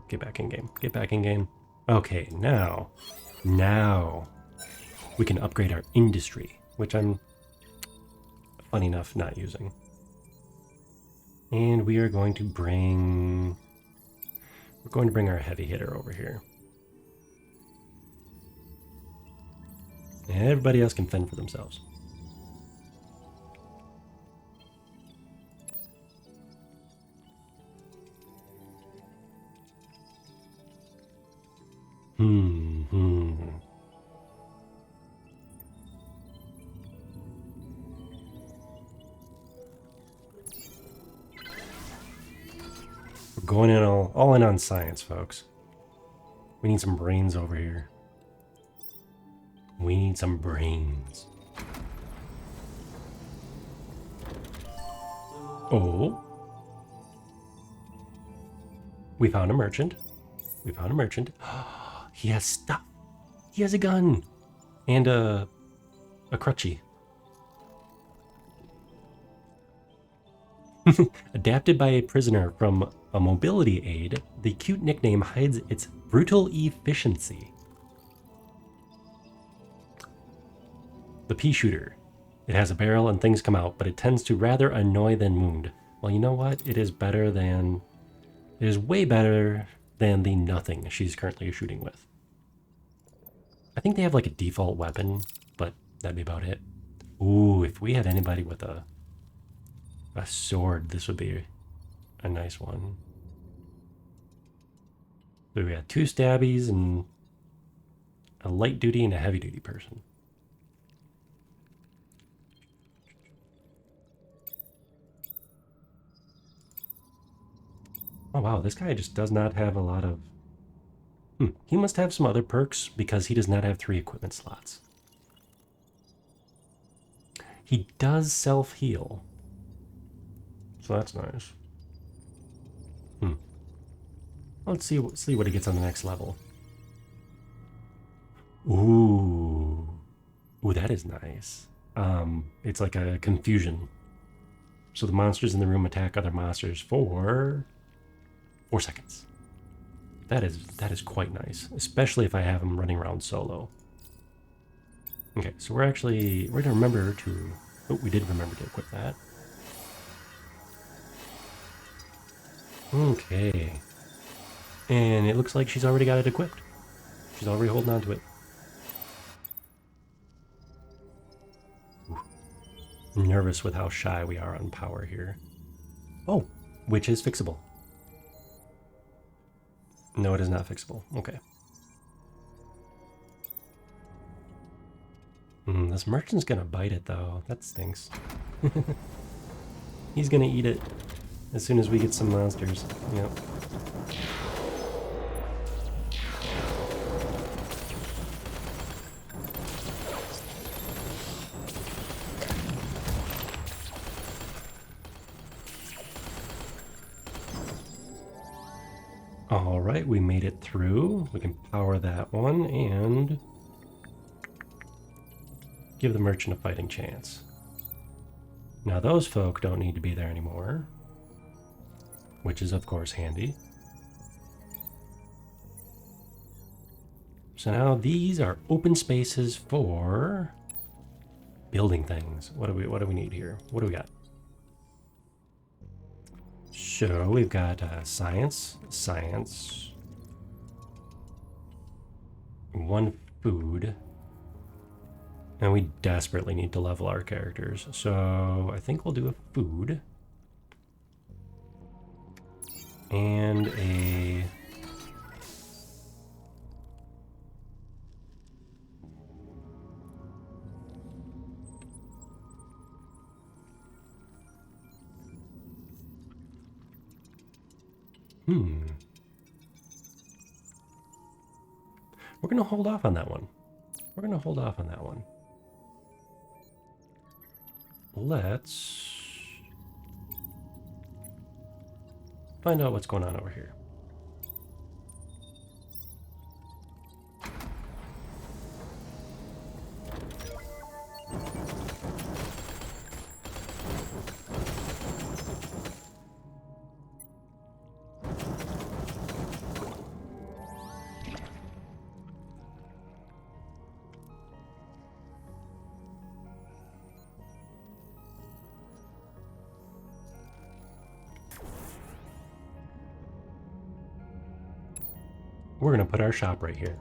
Get back in game. Okay, now we can upgrade our industry, which I'm funny enough not using. And we are going to bring our heavy hitter over here. And everybody else can fend for themselves. We're going in all in on science, folks. We need some brains over here. We need some brains. Oh. We found a merchant. He has stuff. He has a gun. And a crutchy. Adapted by a prisoner from a mobility aid, the cute nickname hides its brutal efficiency. The pea shooter. It has a barrel and things come out, but it tends to rather annoy than wound. Well, you know what? It is way better than the nothing she's currently shooting with. I think they have like a default weapon, but that'd be about it. Ooh, if we had anybody with a sword, this would be a nice one. So we got 2 stabbies and a light duty and a heavy duty person. Oh wow, this guy just does not have a lot of... He must have some other perks because he does not have 3 equipment slots. He does self-heal. So that's nice. Let's see what he gets on the next level. Ooh. Ooh, that is nice. It's like a confusion. So the monsters in the room attack other monsters for 4 seconds. That is quite nice, especially if I have them running around solo. Okay, so we're gonna remember to. Oh, we did remember to equip that. Okay, and it looks like she's already got it equipped. She's already holding on to it. Ooh. I'm nervous with how shy we are on power here. Oh, which is fixable. No, it is not fixable. Okay. This merchant's gonna bite it though. That stinks. He's gonna eat it as soon as we get some monsters. Yep. All right, we made it through. We can power that one and give the merchant a fighting chance. Now those folk don't need to be there anymore, which is of course handy. So now these are open spaces for building things. What do we need here? What do we got? So we've got science, 1 food, and we desperately need to level our characters. So I think we'll do a food and a We're going to hold off on that one. Let's find out what's going on over here. We're going to put our shop right here.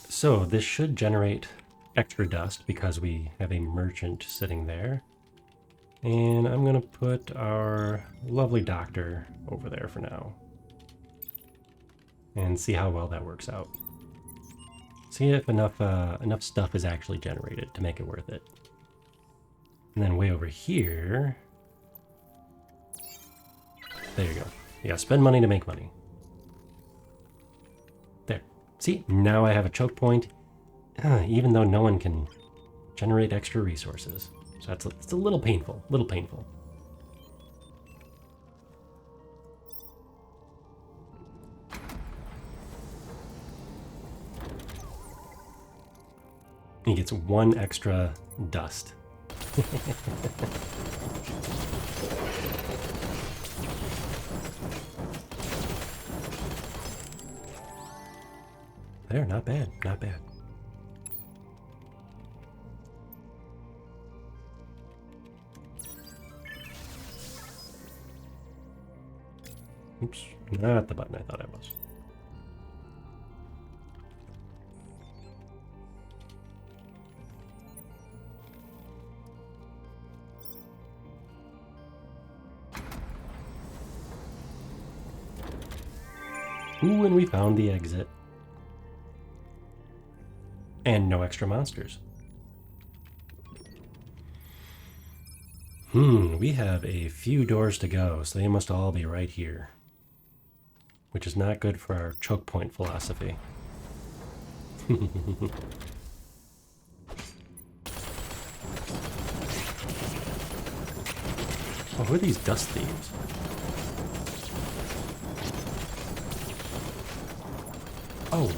So this should generate extra dust because we have a merchant sitting there. And I'm going to put our lovely doctor over there for now. And see how well that works out. See if enough stuff is actually generated to make it worth it. And then way over here... There you go. Yeah, spend money to make money. There. See, now I have a choke point, even though no one can generate extra resources. So it's a little painful, He gets 1 extra dust. There, not bad, not bad. Oops, not the button I thought I was. Ooh, and we found the exit. And no extra monsters. We have a few doors to go, so they must all be right here. Which is not good for our choke point philosophy. Oh, who are these dust thieves? Oh.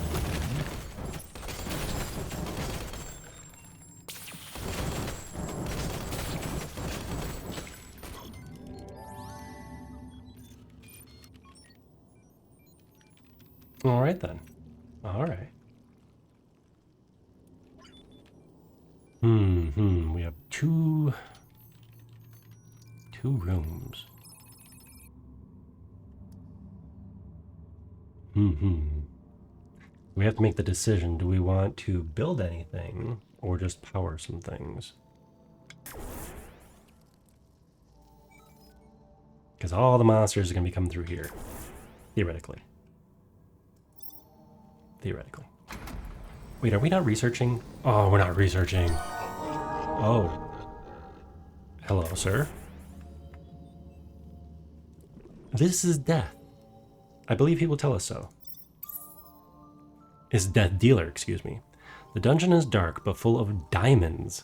All right then. All right. We have two rooms. We have to make the decision. Do we want to build anything or just power some things? Because all the monsters are going to be coming through here. Theoretically. Theoretically. Wait, are we not researching? Oh, we're not researching. Oh. Hello, sir. This is death. I believe he will tell us so. Is Death Dealer, excuse me. The dungeon is dark, but full of diamonds.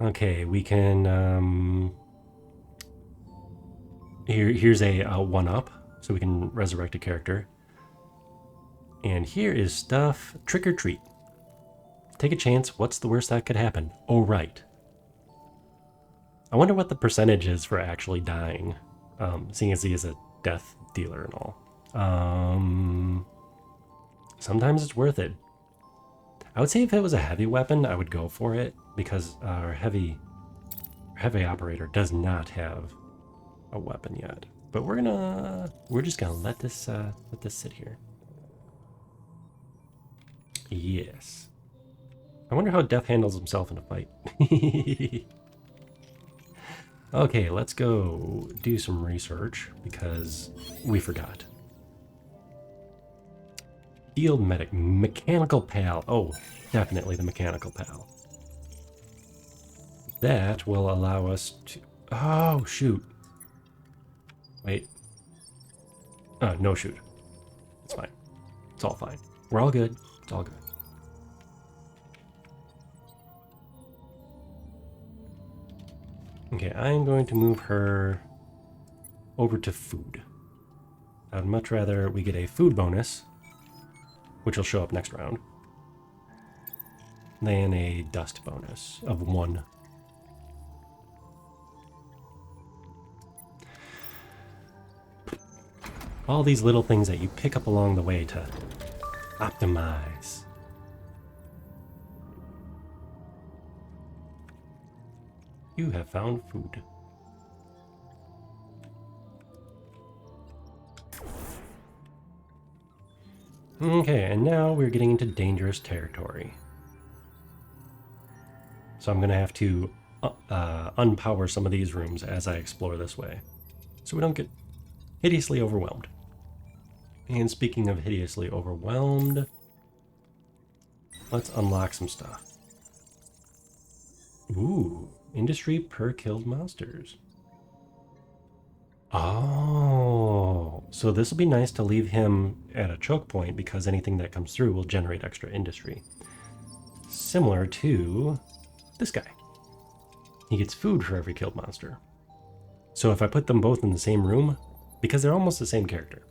Okay, we can, here's a one-up, so we can resurrect a character. And here is stuff, trick or treat. Take a chance, what's the worst that could happen? Oh, right. I wonder what the percentage is for actually dying, seeing as he is a death dealer and all. Sometimes it's worth it. I would say if it was a heavy weapon, I would go for it, because our heavy operator does not have a weapon yet. But we're just gonna let this sit here. Yes. I wonder how Death handles himself in a fight. Okay, let's go do some research because we forgot. Field medic, mechanical pal. Oh, definitely the mechanical pal. That will allow us to... Oh, shoot. Wait. No shoot. It's fine. It's all fine. We're all good. It's all good. Okay, I'm going to move her over to food. I'd much rather we get a food bonus, which will show up next round, than a dust bonus of 1. All these little things that you pick up along the way to optimize. You have found food. Okay, and now we're getting into dangerous territory. So I'm going to have to unpower some of these rooms as I explore this way, so we don't get hideously overwhelmed. And speaking of hideously overwhelmed, let's unlock some stuff. Ooh, industry per killed monsters. Oh, so this will be nice to leave him at a choke point because anything that comes through will generate extra industry. Similar to this guy. He gets food for every killed monster. So if I put them both in the same room, because they're almost the same character.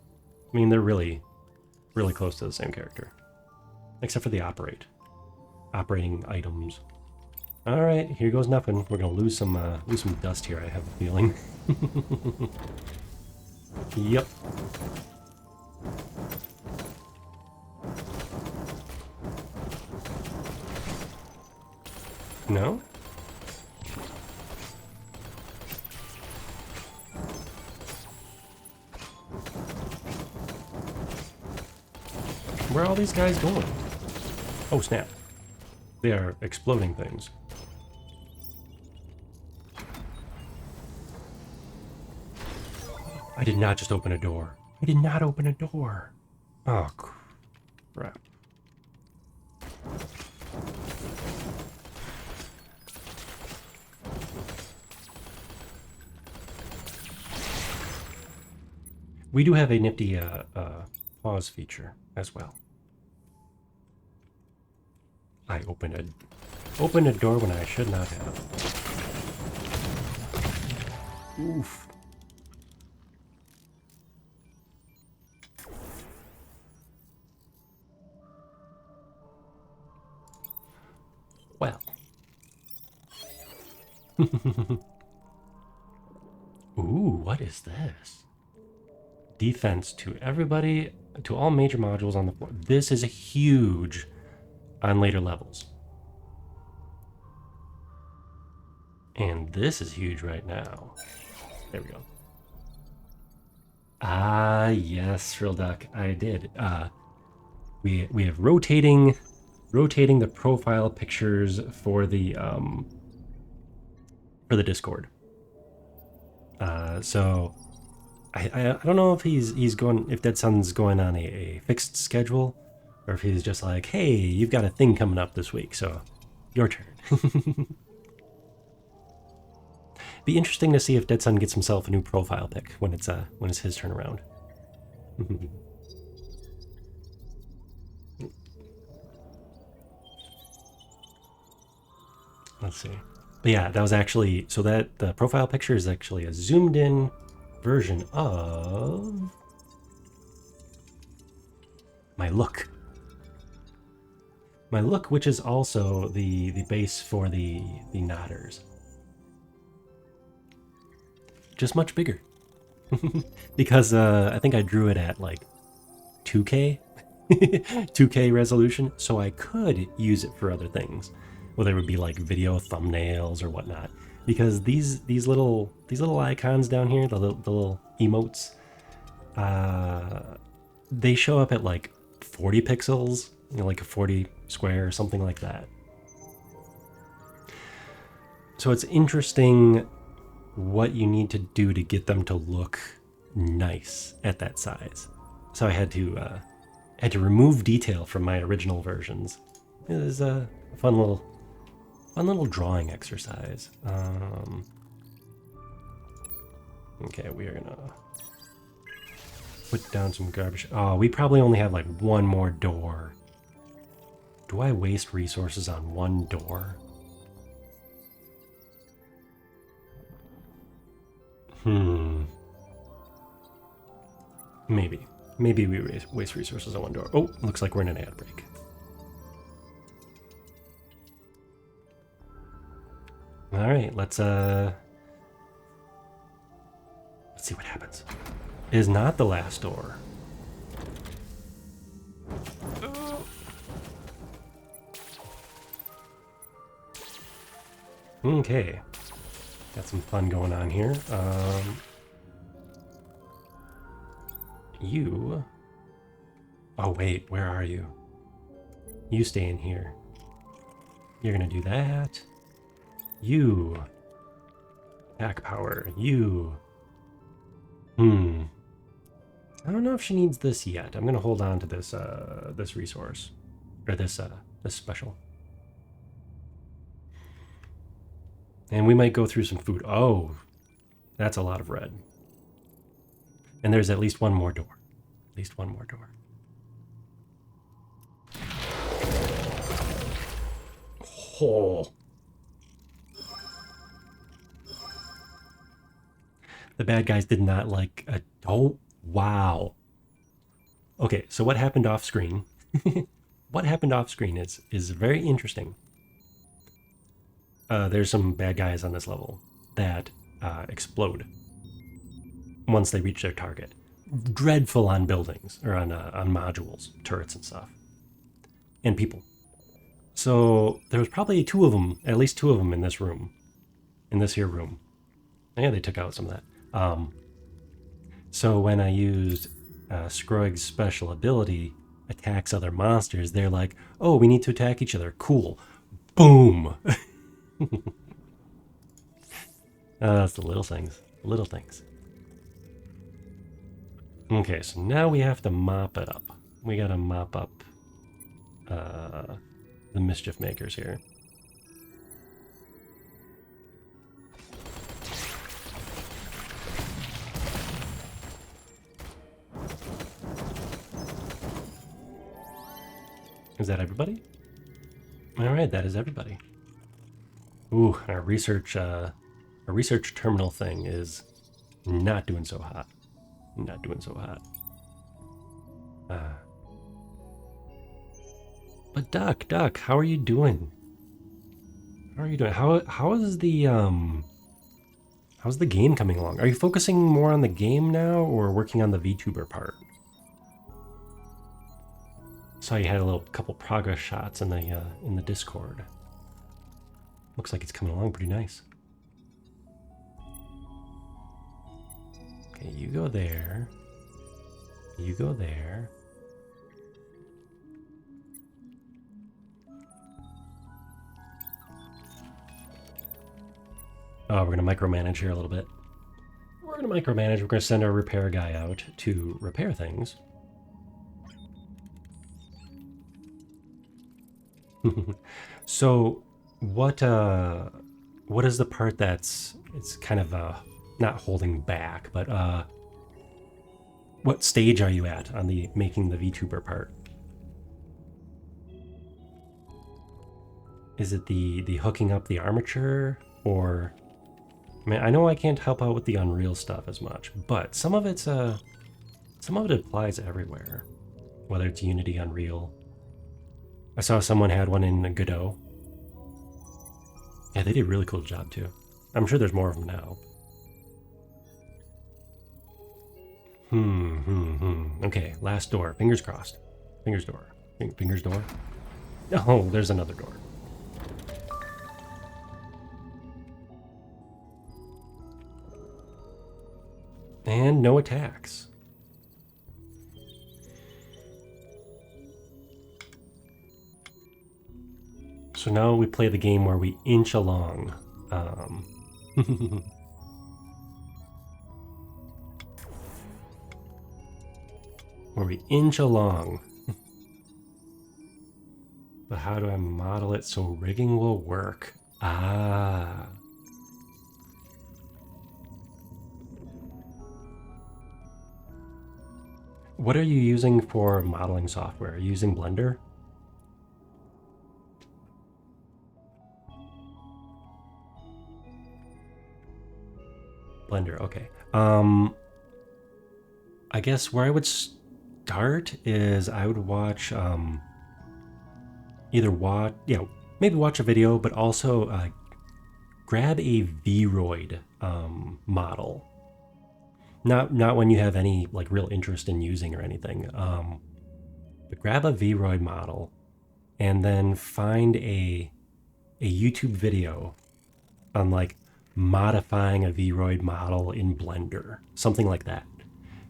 I mean, they're really, really close to the same character. Except for the operating items. All right, here goes nothing. We're gonna lose some dust here, I have a feeling. Yep. No? Where are all these guys going? Oh, snap. They are exploding things. I did not just open a door. I did not open a door. Oh, crap. We do have a nifty pause feature as well. I opened a door when I should not have. Oof. Ooh, what is this? Defense to everybody, to all major modules on the floor. This is huge on later levels. And this is huge right now. There we go. Ah, yes, Shrill Duck, I did. We have rotating the profile pictures for the Discord. So I don't know if he's going, if Dead Sun's going on a fixed schedule, or if he's just like, hey, you've got a thing coming up this week, so your turn. Be interesting to see if Dead Sun gets himself a new profile pic when it's his turn around. Let's see. But yeah, that was actually, so that the profile picture is actually a zoomed in version of my look. My look, which is also the base for the Nodders. Just much bigger. Because I think I drew it at like 2K 2K resolution, so I could use it for other things, whether it would be like video thumbnails or whatnot. Because these little icons down here, the little emotes, they show up at like 40 pixels, you know, like a 40 square or something like that. So it's interesting what you need to do to get them to look nice at that size. So I had to remove detail from my original versions. It was a fun little drawing exercise. Okay, we are gonna put down some garbage. Oh, we probably only have like one more door. Do I waste resources on one door? Maybe. Maybe we waste resources on one door. Oh, looks like we're in an ad break. All right, let's see what happens. It is not the last door. Okay, got some fun going on here. You. Oh wait, where are you? You stay in here. You're gonna do that. You. Attack power. You. I don't know if she needs this yet. I'm gonna hold on to this this resource. Or this special. And we might go through some food. Oh, that's a lot of red. And there's at least one more door. At least one more door. Oh. The bad guys did not like a... Oh, wow. Okay, so what happened off screen? What happened off screen is very interesting. There's some bad guys on this level that explode once they reach their target. Dreadful on buildings, or on modules, turrets and stuff. And people. So there was probably two of them, at least two of them in this room. In this here room. Yeah, they took out some of that. So when I used Scroig's special ability, attacks other monsters, they're like, oh, we need to attack each other. Cool. Boom! That's the little things. Little things. Okay, so now we have to mop it up. We gotta mop up the mischief makers here. Is that everybody? All right, that is everybody. Ooh, our research terminal thing is not doing so hot. Not doing so hot. But Duck, how are you doing? How are you doing? How's the game coming along? Are you focusing more on the game now or working on the VTuber part? Saw you had a little couple progress shots in the Discord. Looks like it's coming along pretty nice. Okay, you go there. You go there. Oh, we're gonna micromanage here a little bit. We're gonna micromanage. We're gonna send our repair guy out to repair things. So, what is the part that's it's kind of not holding back, but what stage are you at on the making the VTuber part? Is it the hooking up the armature, or I mean, I know I can't help out with the Unreal stuff as much, but some of it applies everywhere, whether it's Unity, Unreal. I saw someone had one in Godot. Yeah, they did a really cool job too. I'm sure there's more of them now. Okay, last door. Fingers crossed. Fingers door. Fingers door. Oh, there's another door. And no attacks. So now we play the game where we inch along. Where we inch along. But how do I model it so rigging will work? Ah. What are you using for modeling software? Are you using Blender? Blender, okay. I guess where I would start is I would watch maybe watch a video, but also grab a Vroid model. Not when you have any like real interest in using or anything. But grab a Vroid model and then find a YouTube video on like modifying a Vroid model in Blender, something like that.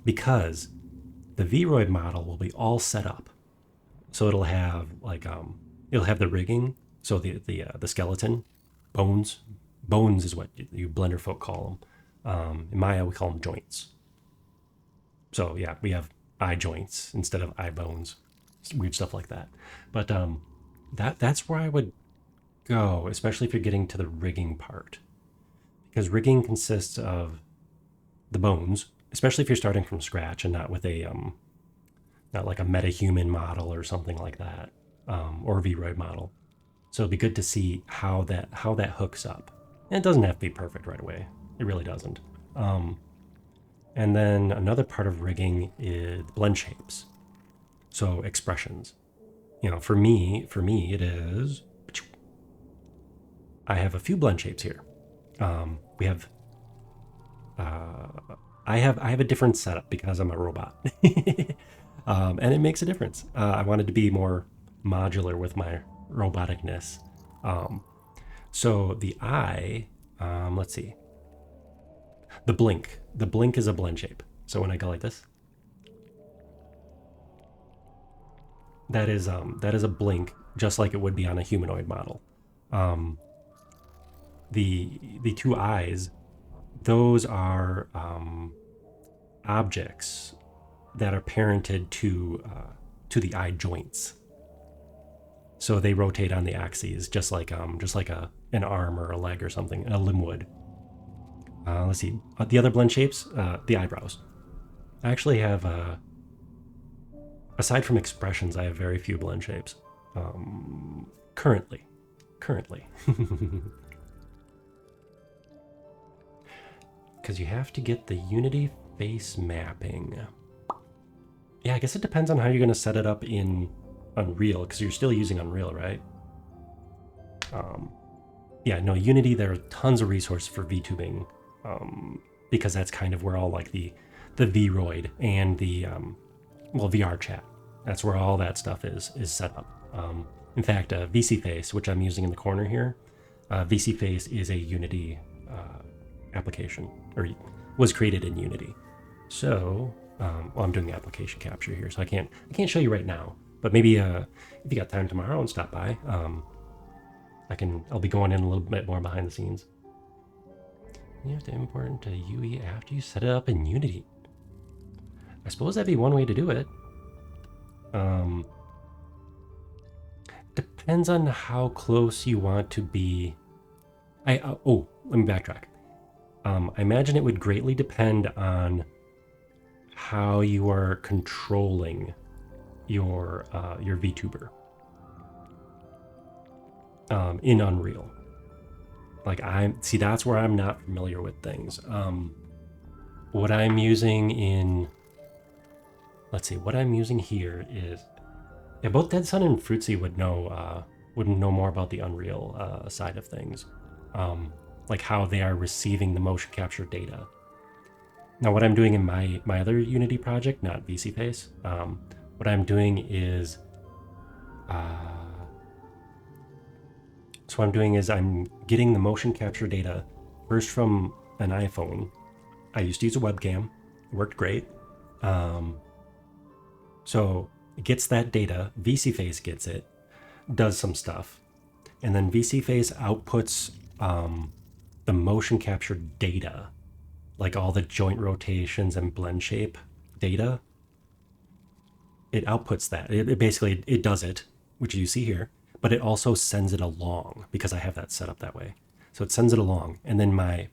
Because the Vroid model will be all set up. So it'll have like it'll have the rigging, so the skeleton, bones. Bones is what you Blender folk call them. In Maya we call them joints. So yeah, we have eye joints instead of eye bones. Weird stuff like that. But that's where I would go, especially if you're getting to the rigging part. Because rigging consists of the bones, especially if you're starting from scratch and not with a not like a metahuman model or something like that, or a Vroid model. So it'd be good to see how that hooks up. And it doesn't have to be perfect right away. It really doesn't. And then another part of rigging is blend shapes. So expressions. You know, for me it is. I have a few blend shapes here. We have. I have a different setup because I'm a robot, and it makes a difference. I wanted to be more modular with my roboticness. So the eye, let's see. The blink is a blend shape. So when I go like this, that is a blink, just like it would be on a humanoid model. The two eyes, those are objects that are parented to the eye joints. So they rotate on the axes, just like an arm or a leg or something, a limb would. Let's see. The other blend shapes, the eyebrows. I actually have, aside from expressions, I have very few blend shapes. Currently. Because you have to get the Unity face mapping. Yeah, I guess it depends on how you're going to set it up in Unreal, because you're still using Unreal, right? yeah, no, Unity, there are tons of resources for VTubing, because that's kind of where all like the Vroid and the VR chat, that's where all that stuff is set up. In fact, VCFace, which I'm using in the corner here, VCFace is a Unity application, or was created in Unity. So, well, I'm doing application capture here, so I can't show you right now. But maybe if you got time tomorrow and stop by, I'll be going in a little bit more behind the scenes. You have to import into UE after you set it up in Unity. I suppose that'd be one way to do it. Depends on how close you want to be. Let me backtrack. I imagine it would greatly depend on how you are controlling your VTuber in Unreal. Like that's where I'm not familiar with things. What I'm using in, let's see, what I'm using here is, yeah, both Dead Sun and Fruitsy would know more about the Unreal side of things, like how they are receiving the motion capture data. Now, what I'm doing in my other Unity project, not VCFace, what I'm doing is, I'm getting the motion capture data first from an iPhone. I used to use a webcam, it worked great. So it gets that data, VCFace gets it, does some stuff, and then VCFace outputs the motion capture data, like all the joint rotations and blend shape data. It outputs that. It basically does it, which you see here, but it also sends it along because I have that set up that way. So it sends it along, and then my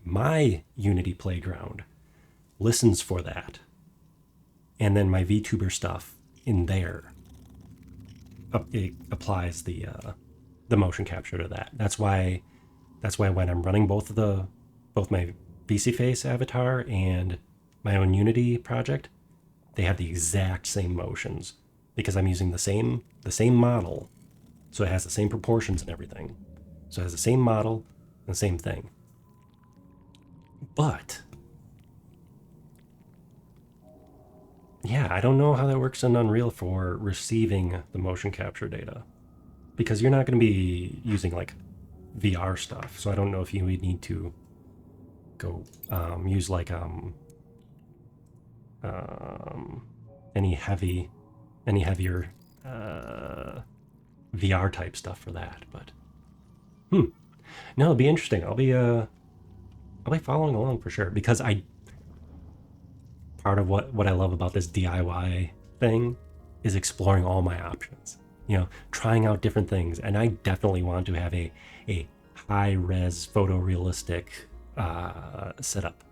Unity playground listens for that, and then my VTuber stuff in there, it applies the motion capture to that. That's why when I'm running both my VCFace avatar and my own Unity project, they have the exact same motions because I'm using the same model, so it has the same proportions and everything. So it has the same model and the same thing. But yeah, I don't know how that works in Unreal for receiving the motion capture data, because you're not going to be using like VR stuff. So I don't know if you would need to go use like any heavier VR type stuff for that. But no, it'll be interesting. I'll be following along for sure, because part of what I love about this DIY thing is exploring all my options, trying out different things. And I definitely want to have a high res photorealistic setup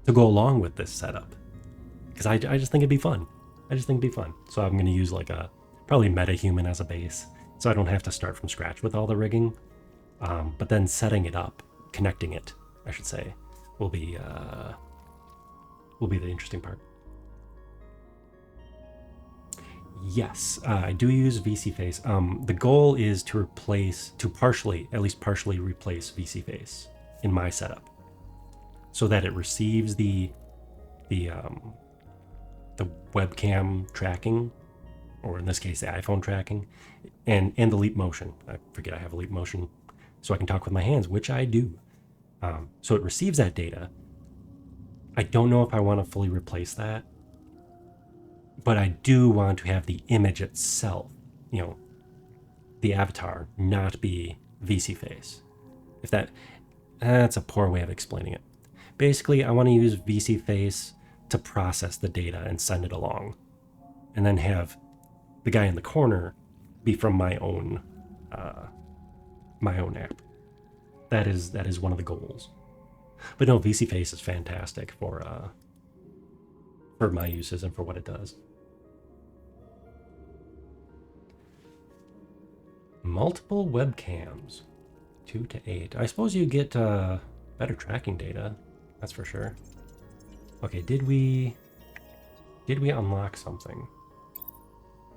to go along with this setup, because I just think it'd be fun. So I'm going to use like probably MetaHuman as a base, so I don't have to start from scratch with all the rigging. But then setting it up, connecting it, I should say, will be the interesting part. Yes, I do use VCFace. The goal is to at least partially replace VCFace in my setup, so that it receives the webcam tracking, or in this case, the iPhone tracking, and the Leap Motion. I forget I have a Leap Motion, so I can talk with my hands, which I do. So it receives that data. I don't know if I want to fully replace that, but I do want to have the image itself, the avatar, not be VCFace. If that's a poor way of explaining it. Basically, I want to use VCFace to process the data and send it along, and then have the guy in the corner be from my own app. That is one of the goals. But no, VCFace is fantastic for my uses and for what it does. Multiple webcams, 2 to 8. I suppose you get better tracking data, that's for sure. Okay, did we unlock something?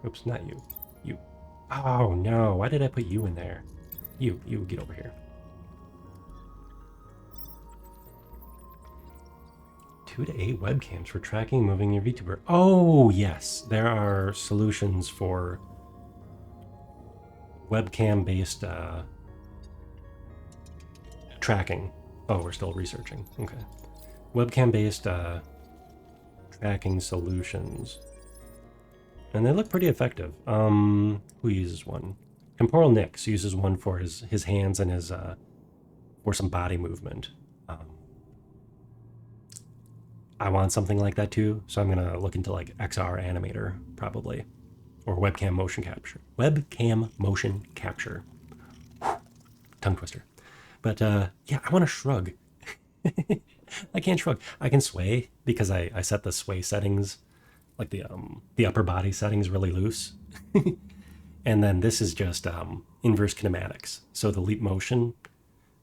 Oops, not you. You. Oh no, why did I put you in there? You get over here. 2 to 8 webcams for tracking and moving your VTuber. Oh, yes. There are solutions for webcam-based tracking. Oh, we're still researching. Okay. Webcam-based tracking solutions. And they look pretty effective. Who uses one? Temporal Nix uses one for his hands and his for some body movement. I want something like that too, so I'm gonna look into like XR Animator probably, or webcam motion capture. Webcam motion capture. Tongue twister. But yeah, I want to shrug. I can't shrug. I can sway because I set the sway settings, like the upper body settings, really loose. And then this is just inverse kinematics. So the leap motion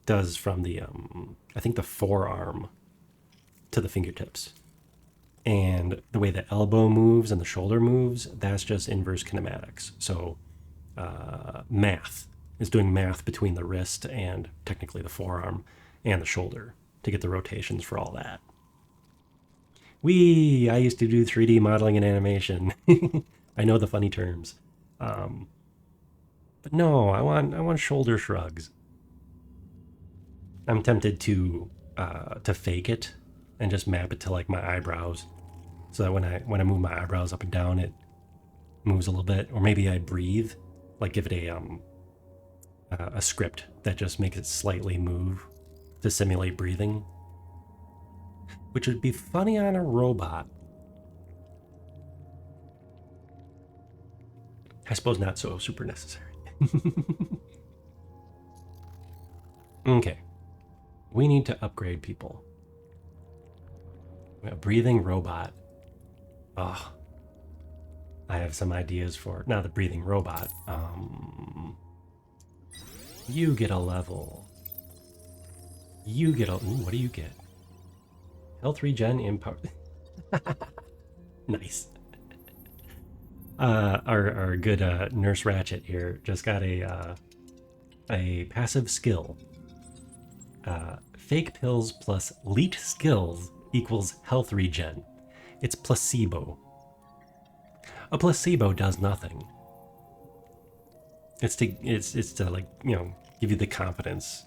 does from the I think the forearm to the fingertips, and the way the elbow moves and the shoulder moves, that's just inverse kinematics. So math is doing math between the wrist and technically the forearm and the shoulder to get the rotations for all that. I used to do 3D modeling and animation. I know the funny terms. But no, I want shoulder shrugs. I'm tempted to fake it and just map it to like my eyebrows, so that when I move my eyebrows up and down, it moves a little bit. Or maybe I breathe, like give it a script that just makes it slightly move to simulate breathing, which would be funny on a robot. I suppose not so super necessary. Okay. We need to upgrade people. A breathing robot. Oh. I have some ideas for not the breathing robot. You get a level. You get a... Ooh, what do you get? Health regen empower. Nice. Our good Nurse Ratchet here just got a passive skill. Fake pills plus leet skills equals health regen. It's placebo. A placebo does nothing. It's to like, you know, give you the confidence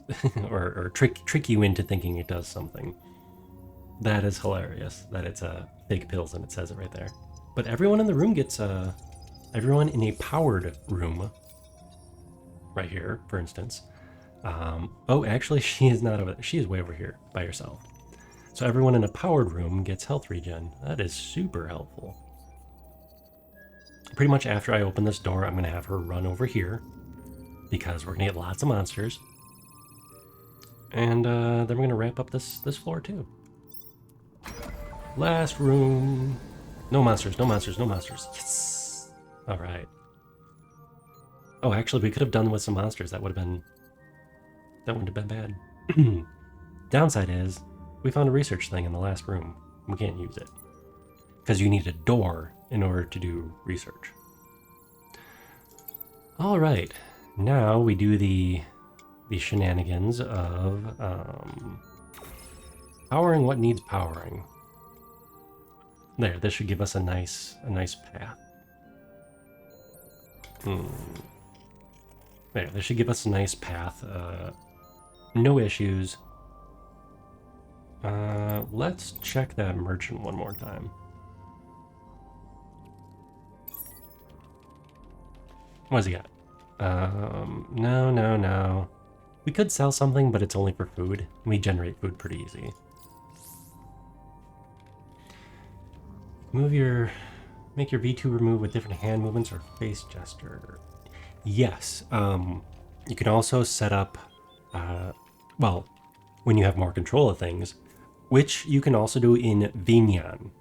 or trick you into thinking it does something. That is hilarious that it's fake pills and it says it right there. But everyone in the room gets everyone in a powered room right here, for instance. Oh, actually, she is not over there. She is way over here by herself. So everyone in a powered room gets health regen. That is super helpful. Pretty much after I open this door, I'm going to have her run over here because we're going to get lots of monsters. And then we're going to wrap up this floor too. Last room. No monsters, no monsters, no monsters. Yes! All right. Oh, actually, we could have done with some monsters. That wouldn't have been bad. Downside is, we found a research thing in the last room. We can't use it. Because you need a door in order to do research. All right. Now we do the shenanigans of powering what needs powering. There, this should give us a nice path. There, this should give us a nice path. No issues. Let's check that merchant one more time. What does he got? No. We could sell something, but it's only for food. We generate food pretty easy. Make your VTuber move with different hand movements or face gesture. Yes. You can also set up, well, when you have more control of things, which you can also do in VNyan.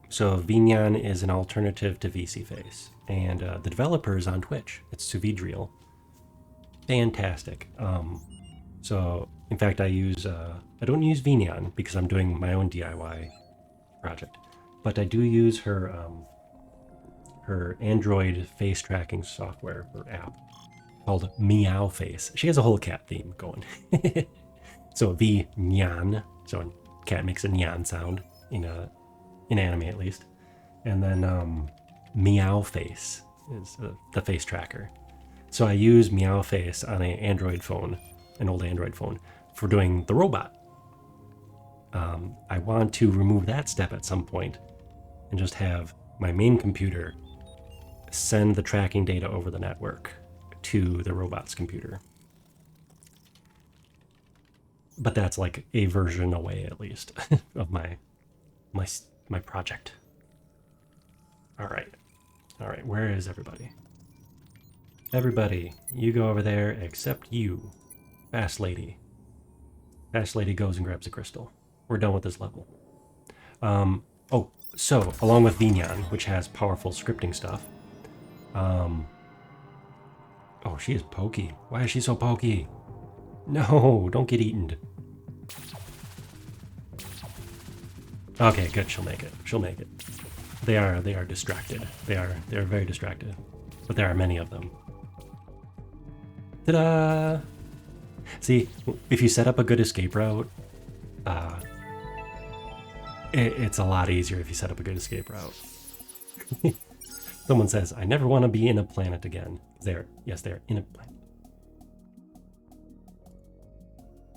So VNyan is an alternative to VSeeFace, and the developer is on Twitch. It's Suvidriel. Fantastic. So in fact, I don't use VNyan because I'm doing my own DIY project, but I do use her Android face tracking software or app called Meow Face. She has a whole cat theme going. So VNyan, so cat makes a nyan sound. in anime at least. And then Meow Face is the face tracker. So I use Meow Face on an Android phone, an old Android phone, for doing the robot. I want to remove that step at some point and just have my main computer send the tracking data over the network to the robot's computer. But that's like a version away, at least, of my project. All right. Where is everybody? Everybody, you go over there except you. Fast Lady. Fast Lady goes and grabs a crystal. We're done with this level. Oh, so along with Vignan, which has powerful scripting stuff. Oh, she is pokey. Why is she so pokey? No, don't get eaten. Okay, good. She'll make it. She'll make it. They are distracted. They are very distracted. But there are many of them. Ta-da! See, if you set up a good escape route, it's a lot easier if you set up a good escape route. Someone says, I never want to be in a planet again. Yes, they're in a planet.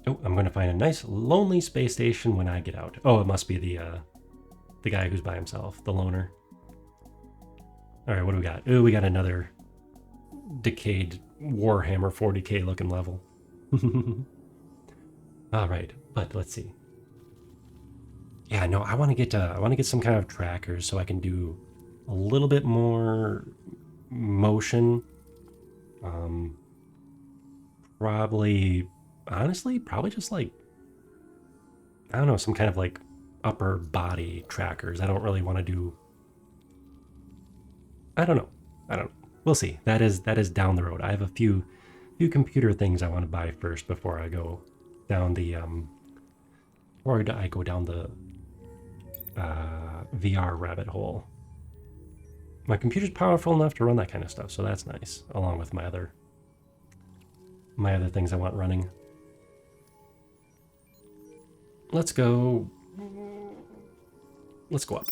Oh, I'm going to find a nice lonely space station when I get out. Oh, it must be the guy who's by himself, the loner. All right, what do we got? Oh, we got another decayed Warhammer 40k looking level. All right, but let's see. Yeah, no, I want to get some kind of trackers so I can do a little bit more motion. Probably just like, I don't know, some kind of like upper body trackers. I don't really want to do. I don't know. We'll see. That is down the road. I have a few computer things I want to buy first before I go down the VR rabbit hole. My computer's powerful enough to run that kind of stuff, so that's nice. Along with my other things I want running. Let's go up.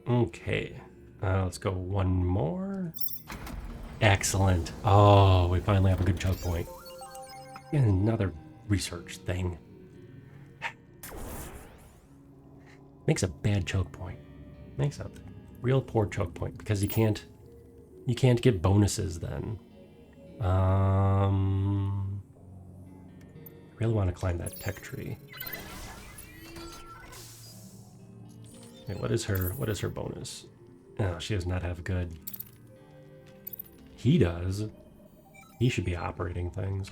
Okay, let's go one more. Excellent. Oh, we finally have a good choke point. And another research thing. Makes a bad choke point. Makes a real poor choke point because you can't get bonuses then. Really want to climb that tech tree. Okay, what is her bonus? Oh, she does not have good. He does. He should be operating things.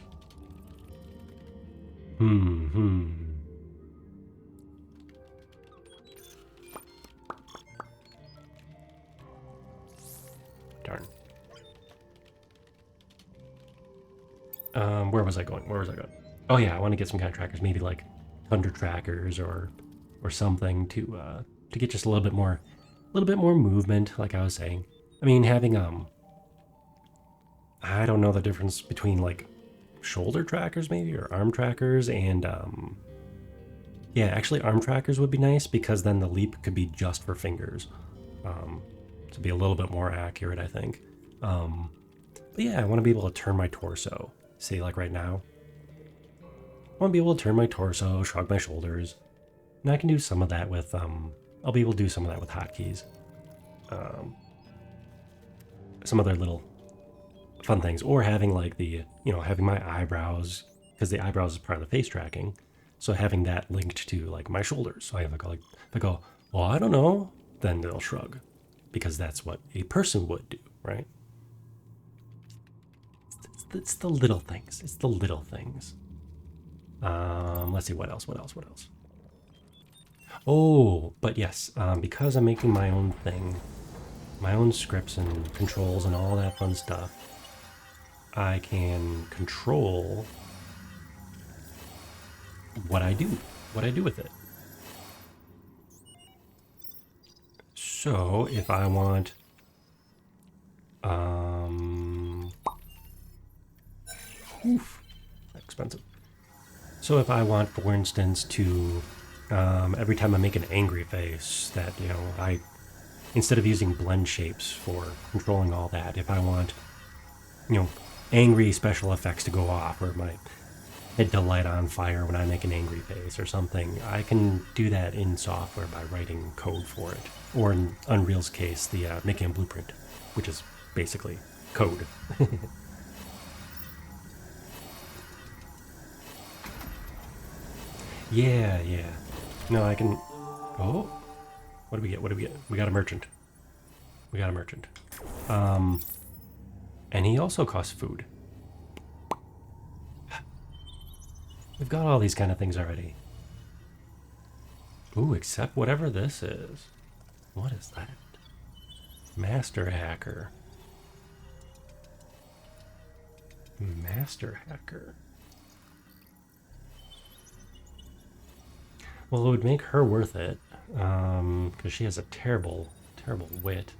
Darn. Where was I going? Oh yeah, I want to get some kind of trackers, maybe like thunder trackers or something to get just a little bit more movement, like I was saying. I mean, having I don't know the difference between like shoulder trackers maybe or arm trackers and yeah, actually arm trackers would be nice because then the leap could be just for fingers. To be a little bit more accurate, I think. But yeah, I want to be able to turn my torso. See, like right now. I want to be able to turn my torso, shrug my shoulders. And I can do some of that with, I'll be able to do some of that with hotkeys. Some other little fun things. Or having like having my eyebrows, because the eyebrows is part of the face tracking. So having that linked to like my shoulders. So I have if I go, well, I don't know, then they'll shrug. Because that's what a person would do, right? It's the little things. It's the little things. Let's see, what else? Oh, but yes, because I'm making my own thing, my own scripts and controls and all that fun stuff, I can control what I do with it. So if I want, expensive. So if I want, for instance, to every time I make an angry face, that I instead of using blend shapes for controlling all that, if I want angry special effects to go off, or my head to light on fire when I make an angry face or something, I can do that in software by writing code for it. Or in Unreal's case, the Mikan Blueprint, which is basically code. Yeah. No, I can... Oh, what do we get? We got a merchant. And he also costs food. We've got all these kind of things already. Ooh, except whatever this is. What is that? Master Hacker. Well, it would make her worth it, because she has a terrible wit.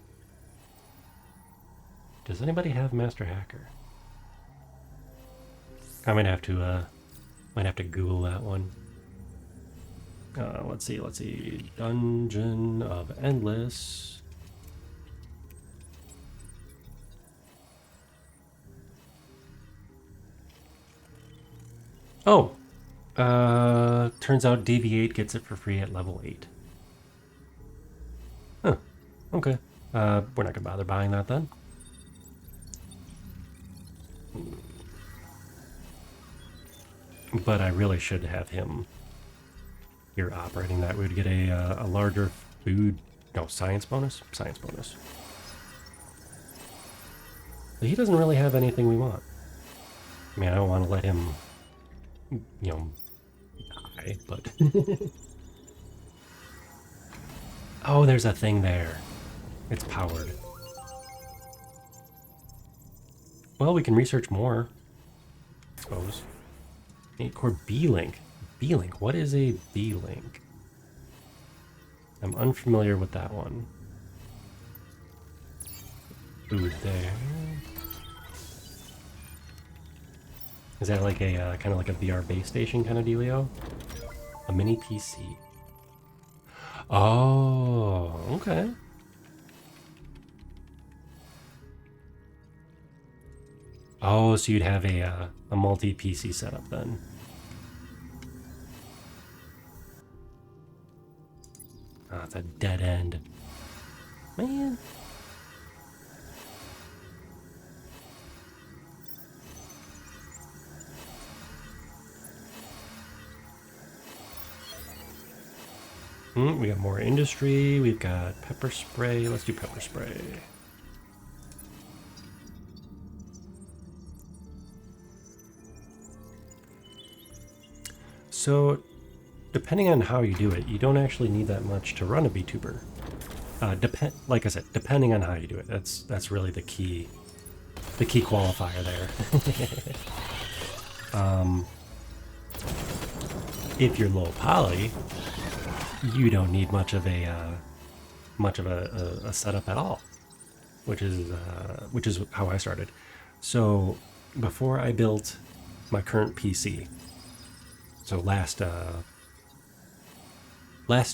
Does anybody have Master Hacker? I might have to Google that one. Let's see. Dungeon of Endless. Oh, turns out DV8 gets it for free at level 8. Huh, okay. We're not gonna bother buying that then. But I really should have him here operating that. We would get a larger science bonus. But he doesn't really have anything we want. I mean, I don't want to let him, die, but... Oh, there's a thing there. It's powered. Well, we can research more, I suppose. 8-core B-Link. B-Link, what is a B-Link? I'm unfamiliar with that one. Food there. Is that like a kind of like a VR base station kind of dealio? A mini PC. Oh, okay. Oh, so you'd have a multi-PC setup then. Oh, it's a dead end. Man. We got more industry. We've got pepper spray. Let's do pepper spray. So, depending on how you do it, you don't actually need that much to run a VTuber. Like I said, depending on how you do it. That's really the key qualifier there. If you're low poly, you don't need much of a setup at all, which is how I started. So before I built my current PC, so last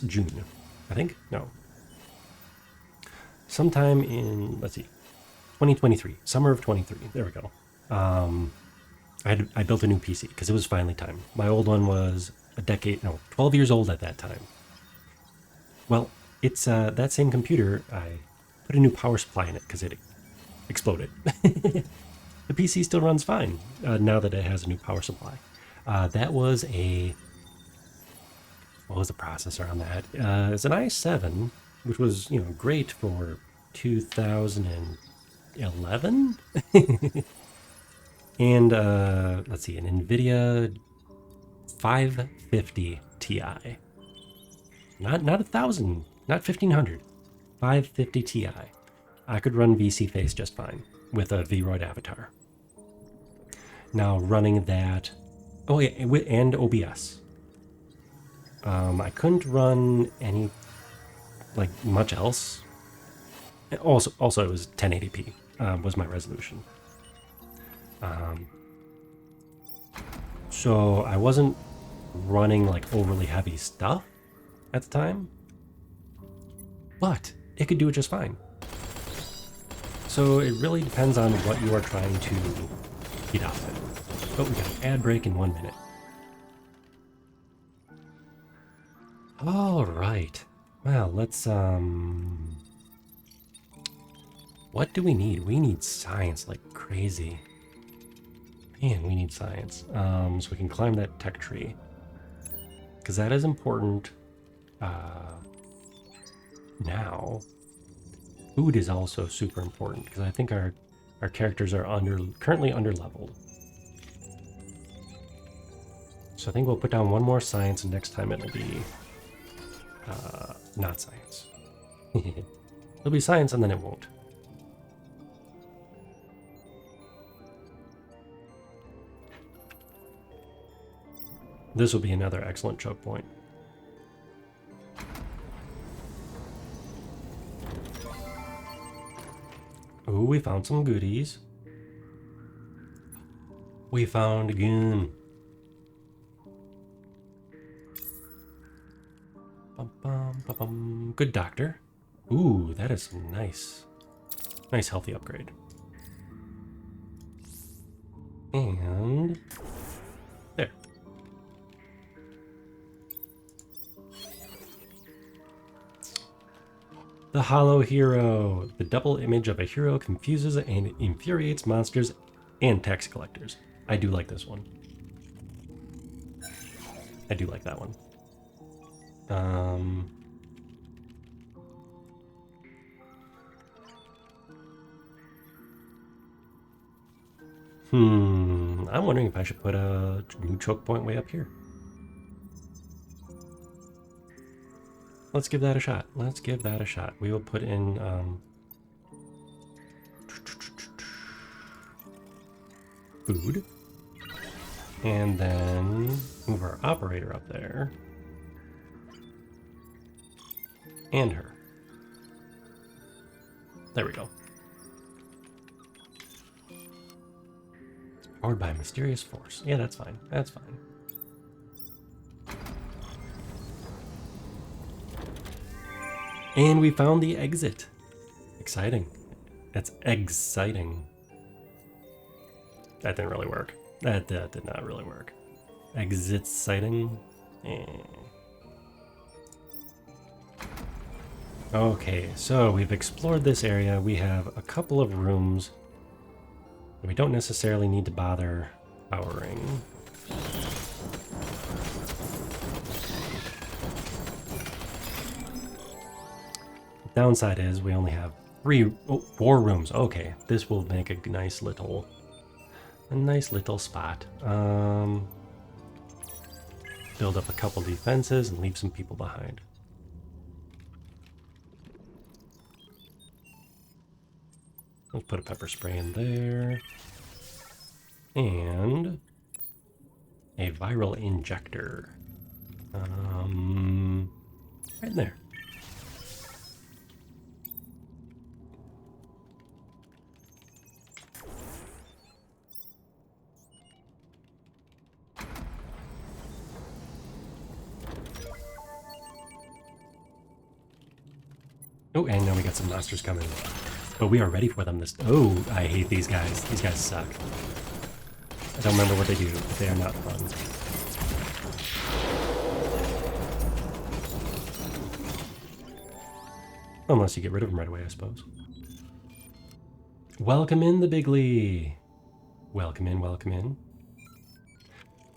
June, I think, no, sometime in 2023, summer of 23. There we go. I built a new PC because it was finally time. My old one was 12 years old at that time. Well, it's that same computer. I put a new power supply in it because it exploded. The PC still runs fine now that it has a new power supply. That was what was the processor on that? It's an i7, which was great for 2011. And let's see, an NVIDIA 550 Ti. Not 1,000, not 1,500. 550 Ti. I could run VC Face just fine with a Vroid avatar. Now running that, and OBS. I couldn't run any much else. Also it was 1080p was my resolution. So I wasn't running like overly heavy stuff at the time, but it could do it just fine. So it really depends on what you are trying to get out of it. But we got an ad break in 1 minute. All right. Well, let's what do we need? We need science like crazy. Man, we need science. So we can climb that tech tree. Because that is important now. Food is also super important because I think our characters are currently under leveled. So I think we'll put down one more science, and next time it'll be not science. It'll be science, and then it won't. This will be another excellent choke point. Ooh, we found some goodies. We found a goon. Bum, bum, bum, bum. Good doctor. Ooh, that is nice. Nice healthy upgrade. And there. The Hollow Hero. The double image of a hero confuses and infuriates monsters and tax collectors. I do like this one. I do like that one. I'm wondering if I should put a new choke point way up here. Let's give that a shot. Let's give that a shot. We will put in food. And then move our operator up there. And her. There we go. It's powered by a mysterious force. Yeah, that's fine. That's fine. And we found the exit. Exciting. That's exciting. That didn't really work. That did not really work. Exit sighting. Okay, so we've explored this area. We have a couple of rooms that we don't necessarily need to bother powering. Downside is we only have 4 rooms. Okay, this will make a nice little spot. Build up a couple defenses and leave some people behind. Let's put a pepper spray in there. And a viral injector. Right in there. Oh, and now we got some monsters coming. But we are ready for them this... Oh, I hate these guys. These guys suck. I don't remember what they do, but they are not fun. Unless you get rid of them right away, I suppose. Welcome in, the Bigly. Welcome in, welcome in.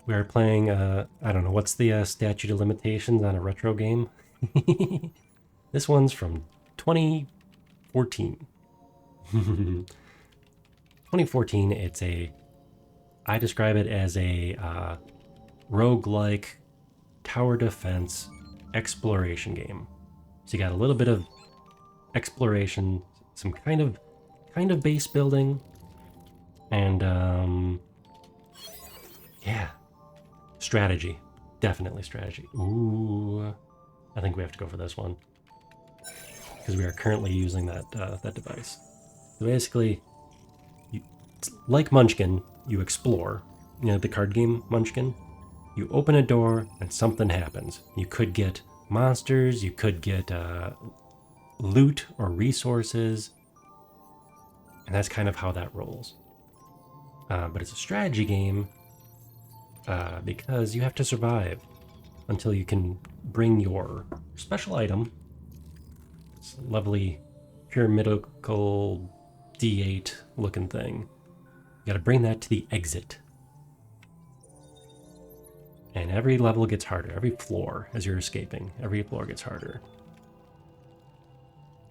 We are playing, I don't know, what's the statute of limitations on a retro game? This one's from 2014. 2014, I describe it as a roguelike tower defense exploration game. So you got a little bit of exploration, some kind of base building, and yeah, strategy. Definitely strategy. Ooh, I think we have to go for this one because we are currently using that device. So basically, like Munchkin, you explore, You know, the card game Munchkin? You open a door and something happens. You could get monsters, you could get loot or resources, and that's kind of how that rolls. But it's a strategy game because you have to survive until you can bring your special item. It's a lovely pyramidical D8 looking thing. You gotta bring that to the exit. And every level gets harder. Every floor, as you're escaping, every floor gets harder.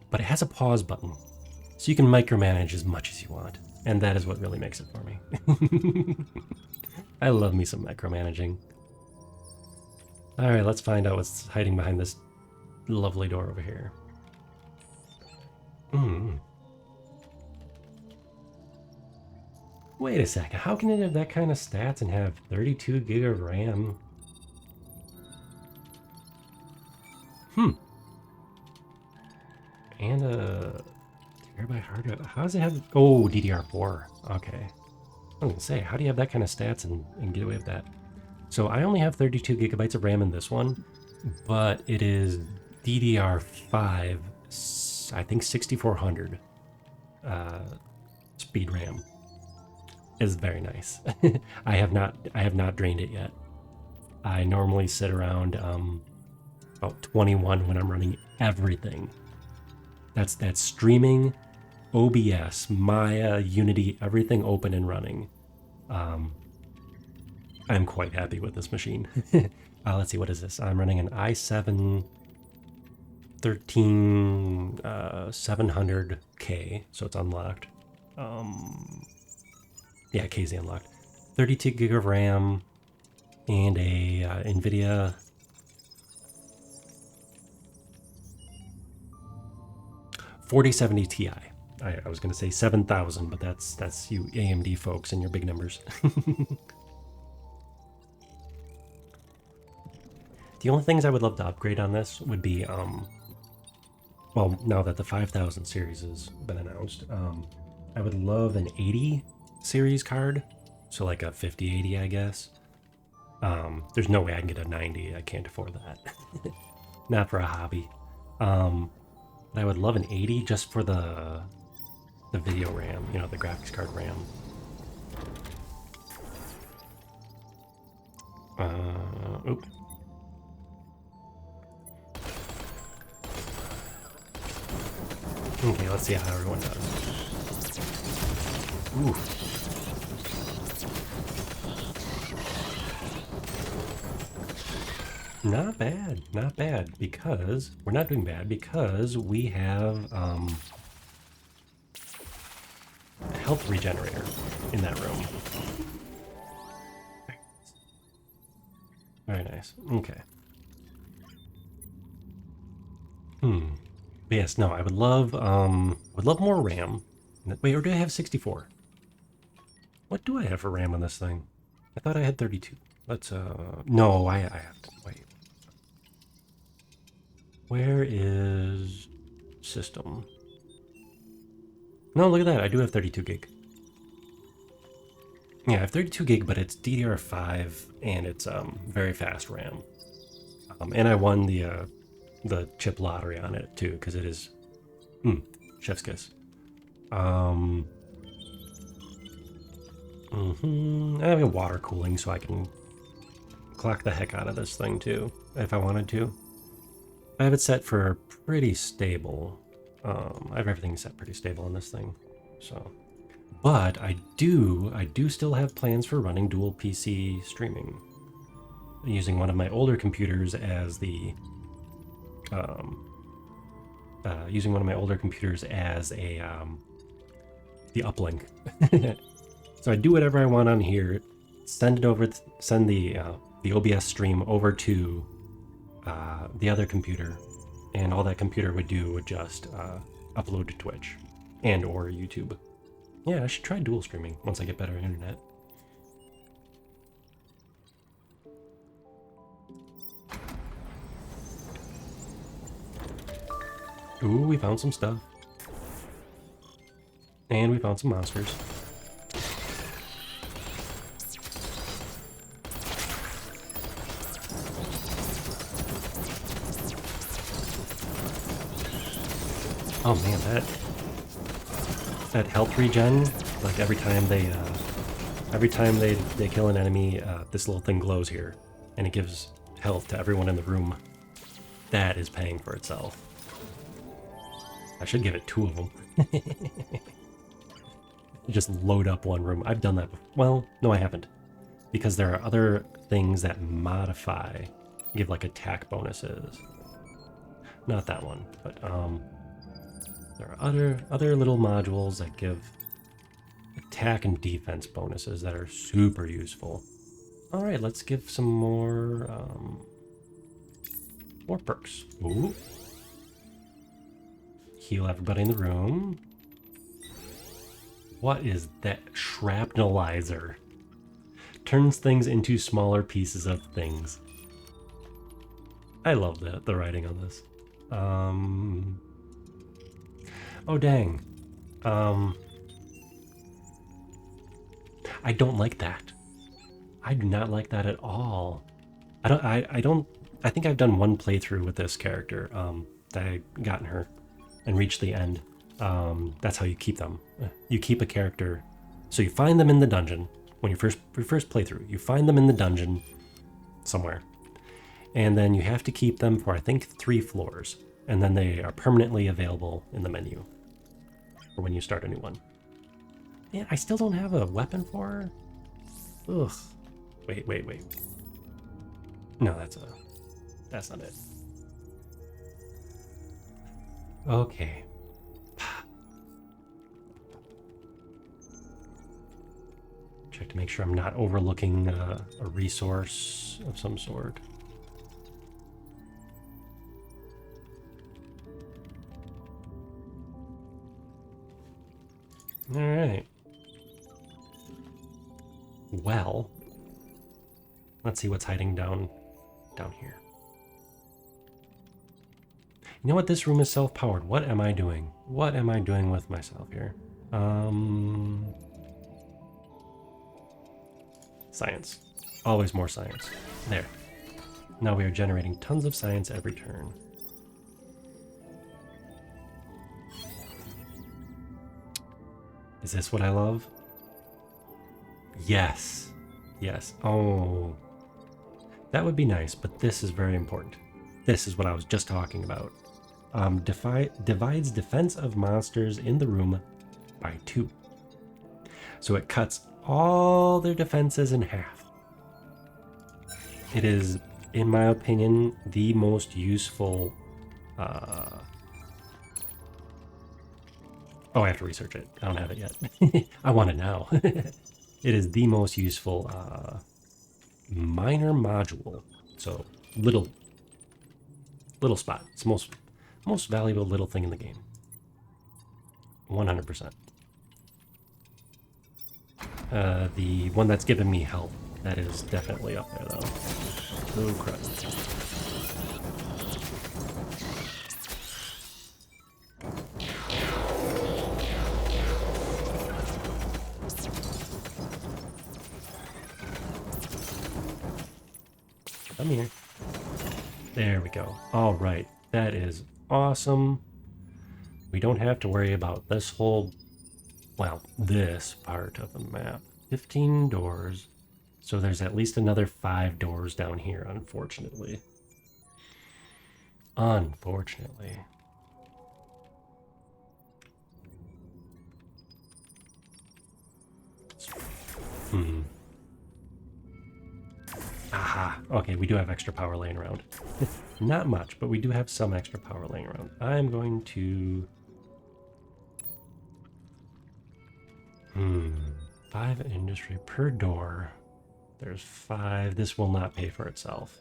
But it has a pause button, so you can micromanage as much as you want. And that is what really makes it for me. I love me some micromanaging. Alright, let's find out what's hiding behind this lovely door over here. Wait a second, how can it have that kind of stats and have 32 gig of RAM? And a terabyte hard drive. How does it have... Oh, DDR4. Okay. I was gonna say, how do you have that kind of stats and get away with that? So I only have 32 gigabytes of RAM in this one, but it is DDR5, I think 6400 speed RAM. Is very nice. I have not drained it yet. I normally sit around about 21 when I'm running everything. That's streaming, OBS, Maya, Unity, everything open and running. I'm quite happy with this machine. Let's see, what is this? I'm running an i7 700K, so it's unlocked. Yeah, KZ unlocked. 32 gig of RAM and a NVIDIA 4070 Ti. I was going to say 7000, but that's you AMD folks and your big numbers. The only things I would love to upgrade on this would be, well, now that the 5000 series has been announced, I would love an 80 series card, so like a 5080, I guess. There's no way I can get a 90. I can't afford that. Not for a hobby. But I would love an 80 just for the video RAM, you know, the graphics card RAM. Oop. Okay, let's see how everyone does. Ooh. Not bad, not bad, because we're not doing bad because we have a health regenerator in that room. Very nice. Okay. But yes, no, I would love more RAM. Wait, or do I have 64? What do I have for RAM on this thing? I thought I had 32. Let's no, I have to wait. Where is system? No, look at that. I do have 32 gig. Yeah, I have 32 gig, but it's DDR5 and it's very fast RAM. And I won the chip lottery on it too, because it is chef's kiss. I have water cooling, so I can clock the heck out of this thing too, if I wanted to. I have it set for pretty stable. I have everything set pretty stable on this thing, so. But I do still have plans for running dual PC streaming, using one of my older computers as the the uplink. So I do whatever I want on here, send the OBS stream over to the other computer, and all that computer would do would just upload to Twitch and or YouTube. Yeah, I should try dual streaming once I get better internet. Ooh, we found some stuff. And we found some monsters. Oh man, that health regen, like every time they kill an enemy, this little thing glows here, and it gives health to everyone in the room. That is paying for itself. I should give it 2 of them. Just load up one room. I've done that before. Well, no, I haven't. Because there are other things that modify, give like attack bonuses. Not that one, but there are other little modules that give attack and defense bonuses that are super useful. All right, let's give some more perks. Ooh. Heal everybody in the room. What is that? Shrapnelizer. Turns things into smaller pieces of things. I love the writing on this. Oh dang. I don't like that. I do not like that at all. I think I've done one playthrough with this character, that I gotten her and reached the end. That's how you keep them. You keep a character, so you find them in the dungeon when your first playthrough. You find them in the dungeon somewhere, and then you have to keep them for I think 3 floors, and then they are permanently available in the menu for when you start a new one. Man, I still don't have a weapon for her. Ugh. Wait. No, that's not it. Okay. Check to make sure I'm not overlooking a resource of some sort. All right. Well, let's see what's hiding down here. You know what? This room is self-powered. What am I doing? What am I doing with myself here? Science. Always more science. There. Now we are generating tons of science every turn. Is this what I love? Yes. Yes. Oh. That would be nice, but this is very important. This is what I was just talking about. Divides defense of monsters in the room by 2. So it cuts all their defenses in half. It is, in my opinion, the most useful... Oh, I have to research it. I don't have it yet. I want it now. It is the most useful minor module. So little spot. It's the most valuable little thing in the game. 100%. The one that's given me health, that is definitely up there though. Oh crap. Come here. There we go. All right. That is awesome. We don't have to worry about this whole, well, this part of the map. 15 doors. So there's at least another 5 doors down here, unfortunately. Unfortunately. Aha. Okay, we do have extra power laying around. Not much, but we do have some extra power laying around. I'm going to... 5 industry per door. There's 5. This will not pay for itself.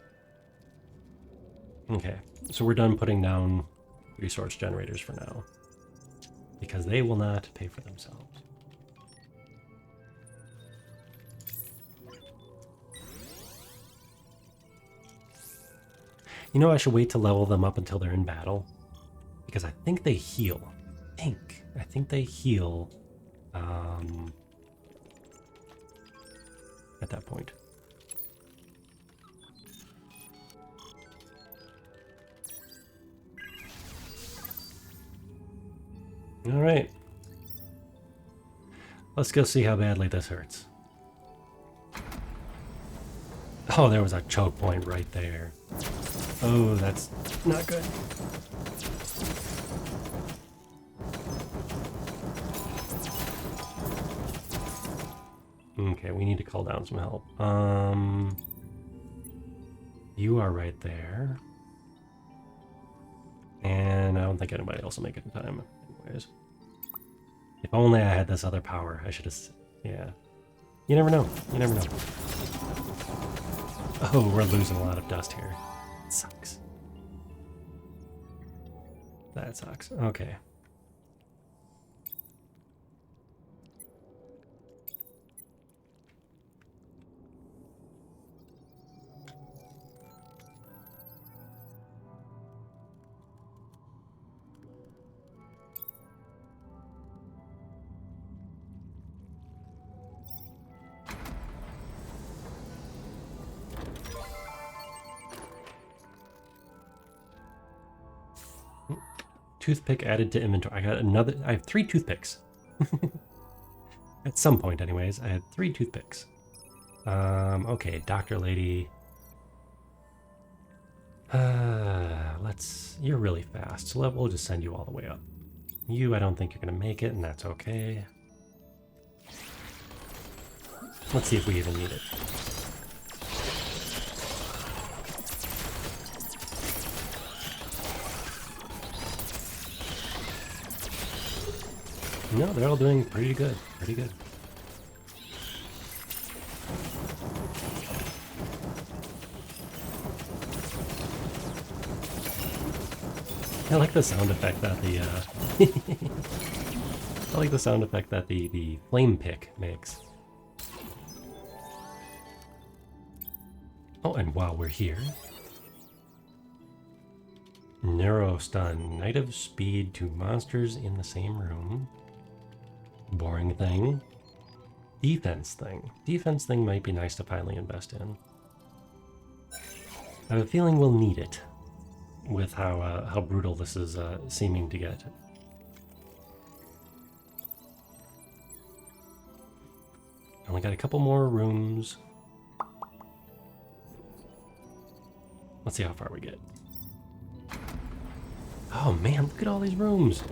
Okay, so we're done putting down resource generators for now, because they will not pay for themselves. You know, I should wait to level them up until they're in battle, because I think they heal. I think they heal at that point. All right. Let's go see how badly this hurts. Oh, there was a choke point right there. Oh, that's not good. Okay, we need to call down some help. You are right there. And I don't think anybody else will make it in time. Anyways. If only I had this other power, I should have... Yeah. You never know. You never know. Oh, we're losing a lot of dust here. It sucks. That sucks. Okay. Toothpick added to inventory. I have 3 toothpicks. At some point, anyways, I had 3 toothpicks. Okay, Dr. Lady. You're really fast, so we'll just send you all the way up. You, I don't think you're gonna make it, and that's okay. Let's see if we even need it. No, they're all doing pretty good. Pretty good. I like the sound effect that the I like the sound effect that the flame pick makes. Oh, and while we're here, Neurostun, Knight of Speed to monsters in the same room. Boring thing. Defense thing. Defense thing might be nice to finally invest in. I have a feeling we'll need it with how brutal this is seeming to get. Only got a couple more rooms. Let's see how far we get. Oh man, look at all these rooms.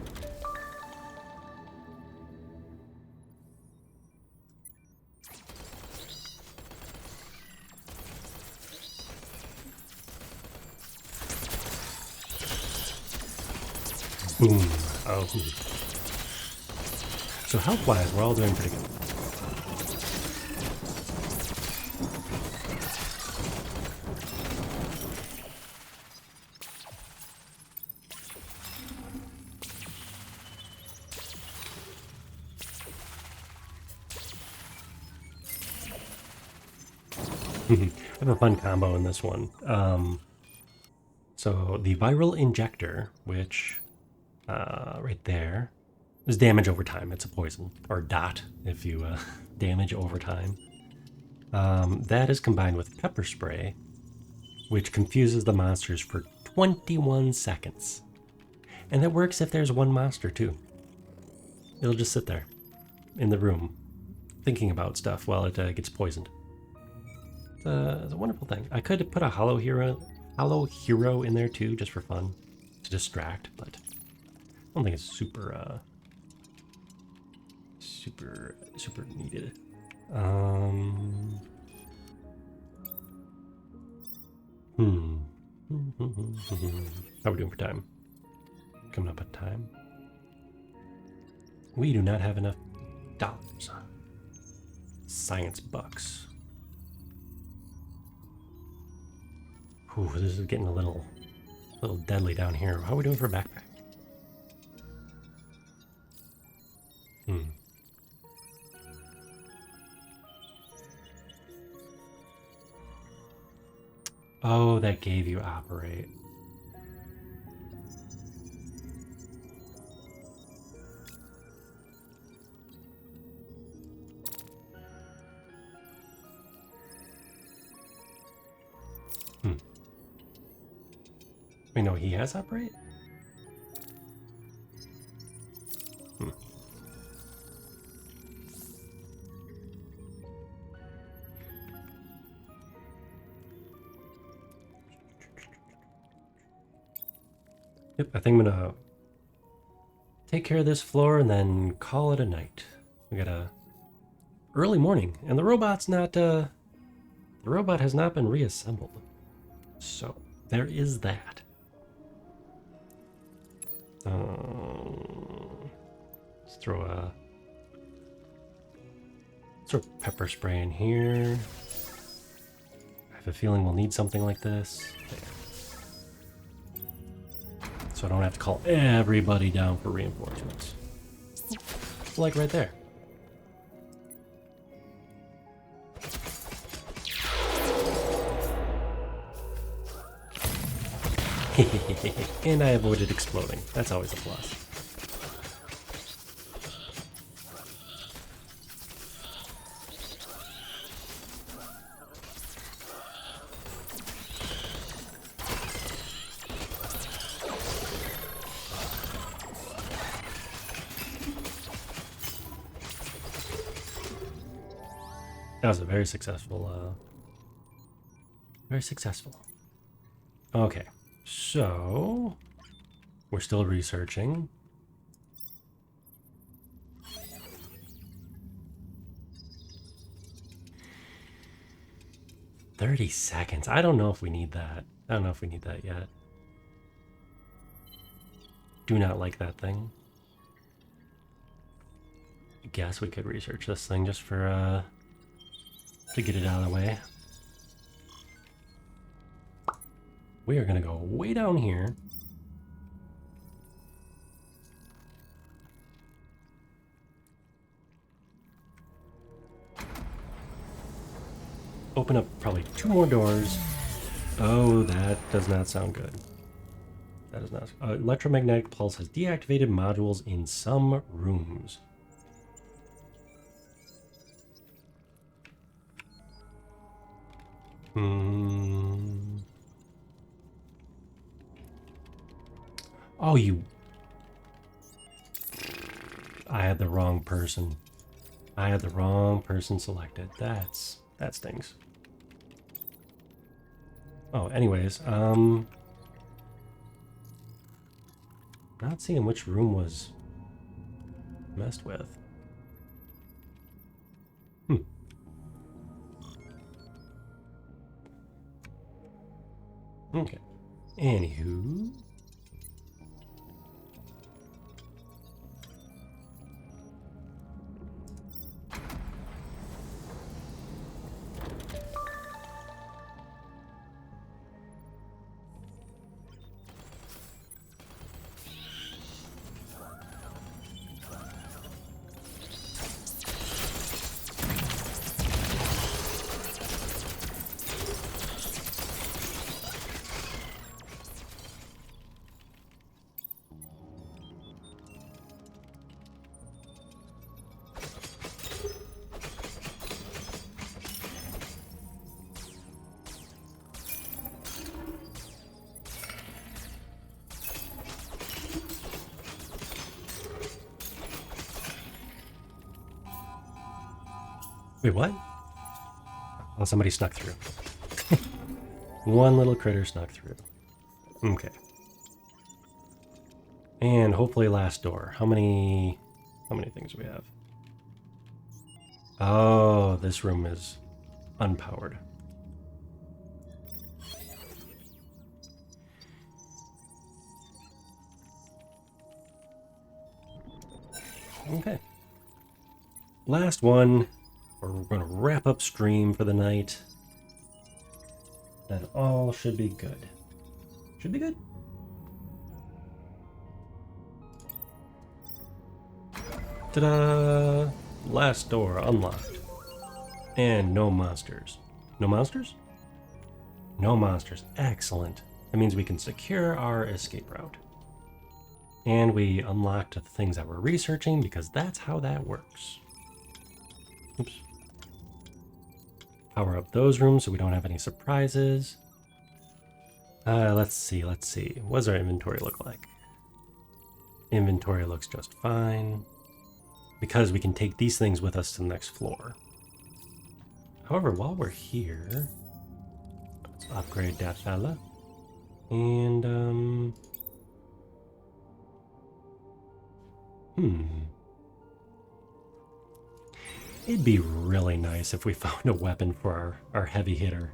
Boom. Oh. So health-wise, we're all doing pretty good. I have a fun combo in this one. So the viral injector, which right there is damage over time. It's a poison, or dot if you damage over time. That is combined with pepper spray, which confuses the monsters for 21 seconds. And that works if there's one monster too. It'll just sit there in the room thinking about stuff while it gets poisoned. It's a wonderful thing. I could put a hollow hero in there too, just for fun, to distract, but I don't think it's super needed. How are we doing for time? Coming up at time. We do not have enough dollars. Science bucks. Ooh, this is getting a little deadly down here. How are we doing for a backpack? Oh, that gave you operate. Wait, no, he has operate? Yep, I think I'm gonna take care of this floor and then call it a night. We got a early morning, and the robot's not, the robot has not been reassembled. So, there is that. Let's throw pepper spray in here. I have a feeling we'll need something like this. There. So I don't have to call everybody down for reinforcements. Like right there. And I avoided exploding. That's always a plus. That was a very successful, very successful. Okay, so we're still researching. $30. I don't know if we need that. I don't know if we need that yet. Do not like that thing. I guess we could research this thing just for, to get it out of the way. We are going to go way down here. Open up probably 2 more doors. Oh, that does not sound good. That is not. Electromagnetic pulse has deactivated modules in some rooms. Oh, you... I had the wrong person. I had the wrong person selected. That stings. Oh, anyways, not seeing which room was messed with. Okay. Anywho. Wait, what? Oh, somebody snuck through. One little critter snuck through. Okay. And hopefully last door. How many things do we have? Oh, this room is unpowered. Okay. Last one. We're going to wrap up stream for the night. Then all should be good. Should be good. Ta-da! Last door unlocked. And no monsters. No monsters? No monsters. Excellent. That means we can secure our escape route. And we unlocked the things that we're researching because that's how that works. Oops. Power up those rooms so we don't have any surprises. Let's see. What does our inventory look like? Inventory looks just fine. Because we can take these things with us to the next floor. However, while we're here, let's upgrade that fella. And, It'd be really nice if we found a weapon for our heavy hitter.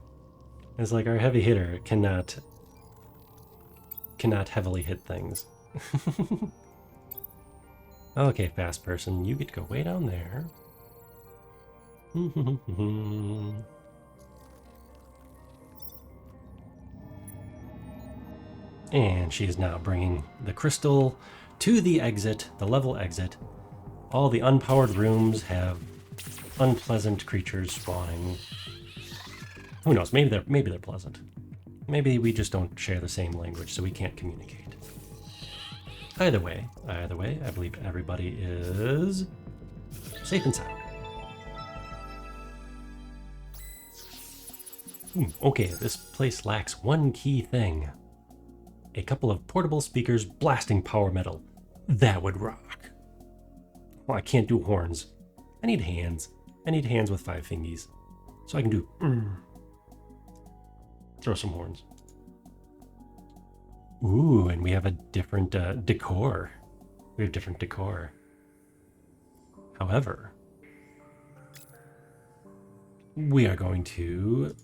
It's like our heavy hitter cannot heavily hit things. Okay, fast person, you get to go way down there. And she is now bringing the crystal to the exit, the level exit. All the unpowered rooms have unpleasant creatures spawning. Who knows? Maybe they're pleasant. Maybe we just don't share the same language, so we can't communicate. Either way, I believe everybody is safe and sound. Okay, this place lacks one key thing. A couple of portable speakers blasting power metal. That would rock. Well, I can't do horns. I need hands. I need hands with 5 fingies. So I can do... Throw some horns. Ooh, and we have a different decor. We have different decor. However, we are going to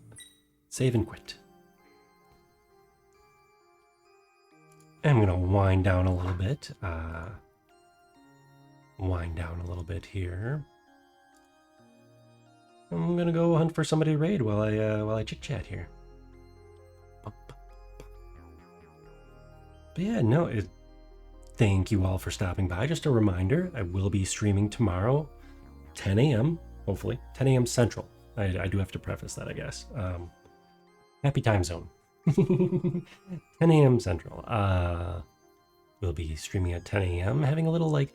save and quit. I'm going to wind down a little bit. Here. I'm going to go hunt for somebody to raid while I chit-chat here. But yeah, no, thank you all for stopping by. Just a reminder, I will be streaming tomorrow, 10 a.m., hopefully, 10 a.m. Central. I do have to preface that, I guess. Happy time zone. 10 a.m. Central. We'll be streaming at 10 a.m., having a little, like,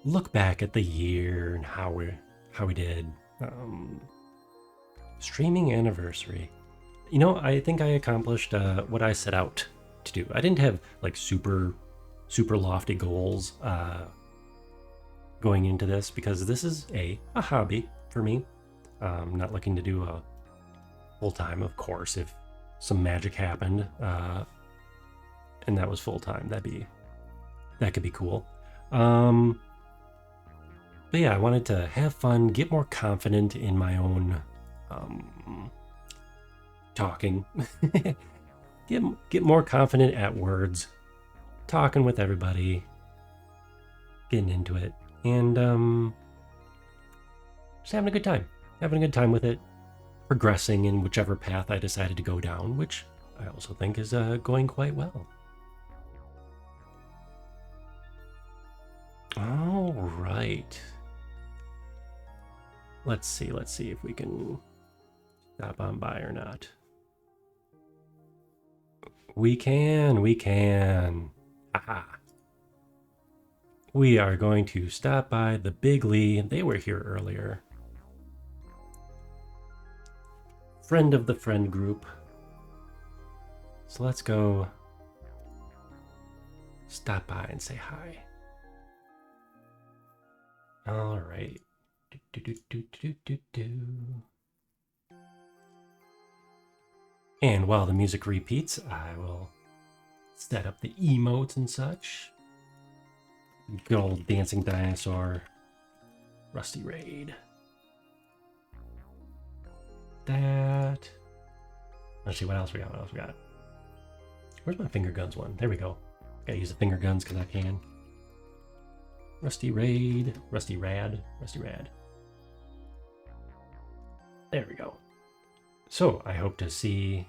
look back at the year and how we did. Streaming anniversary. You know, I think I accomplished what I set out to do. I didn't have like super lofty goals going into this because this is a hobby for me. I'm not looking to do a full time, of course. If some magic happened and that was full time, that could be cool. But yeah, I wanted to have fun, get more confident in my own talking. Get more confident at words, talking with everybody, getting into it, and just having a good time with it, progressing in whichever path I decided to go down, which I also think is going quite well. All right. Let's see if we can stop on by or not. We can. Aha. We are going to stop by the Big Lee. They were here earlier. Friend of the friend group. So let's go stop by and say hi. All right. And while the music repeats, I will set up the emotes and such. Good old dancing dinosaur, Rusty Raid. That. Let's see what else we got. Where's my finger guns one? There we go. Gotta use the finger guns because I can. Rusty Raid, Rusty Rad. There we go. So I hope to see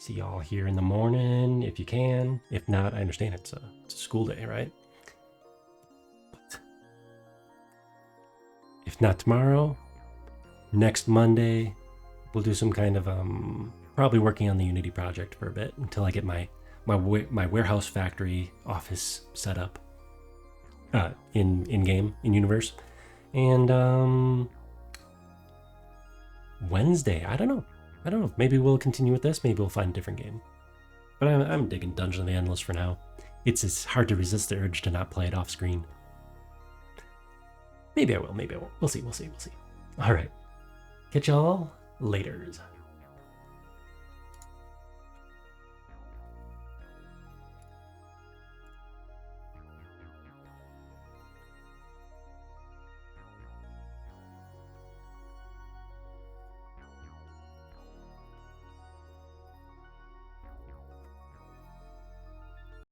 y'all here in the morning if you can. If not, I understand it's a school day, right? But if not tomorrow, next Monday, we'll do some kind of probably working on the Unity project for a bit until I get my warehouse factory office set up in game in universe. And Wednesday, I don't know. Maybe we'll continue with this. Maybe we'll find a different game. But I'm digging Dungeon of the Endless for now. It's hard to resist the urge to not play it off screen. Maybe I will. We'll see. All right. Catch y'all laters.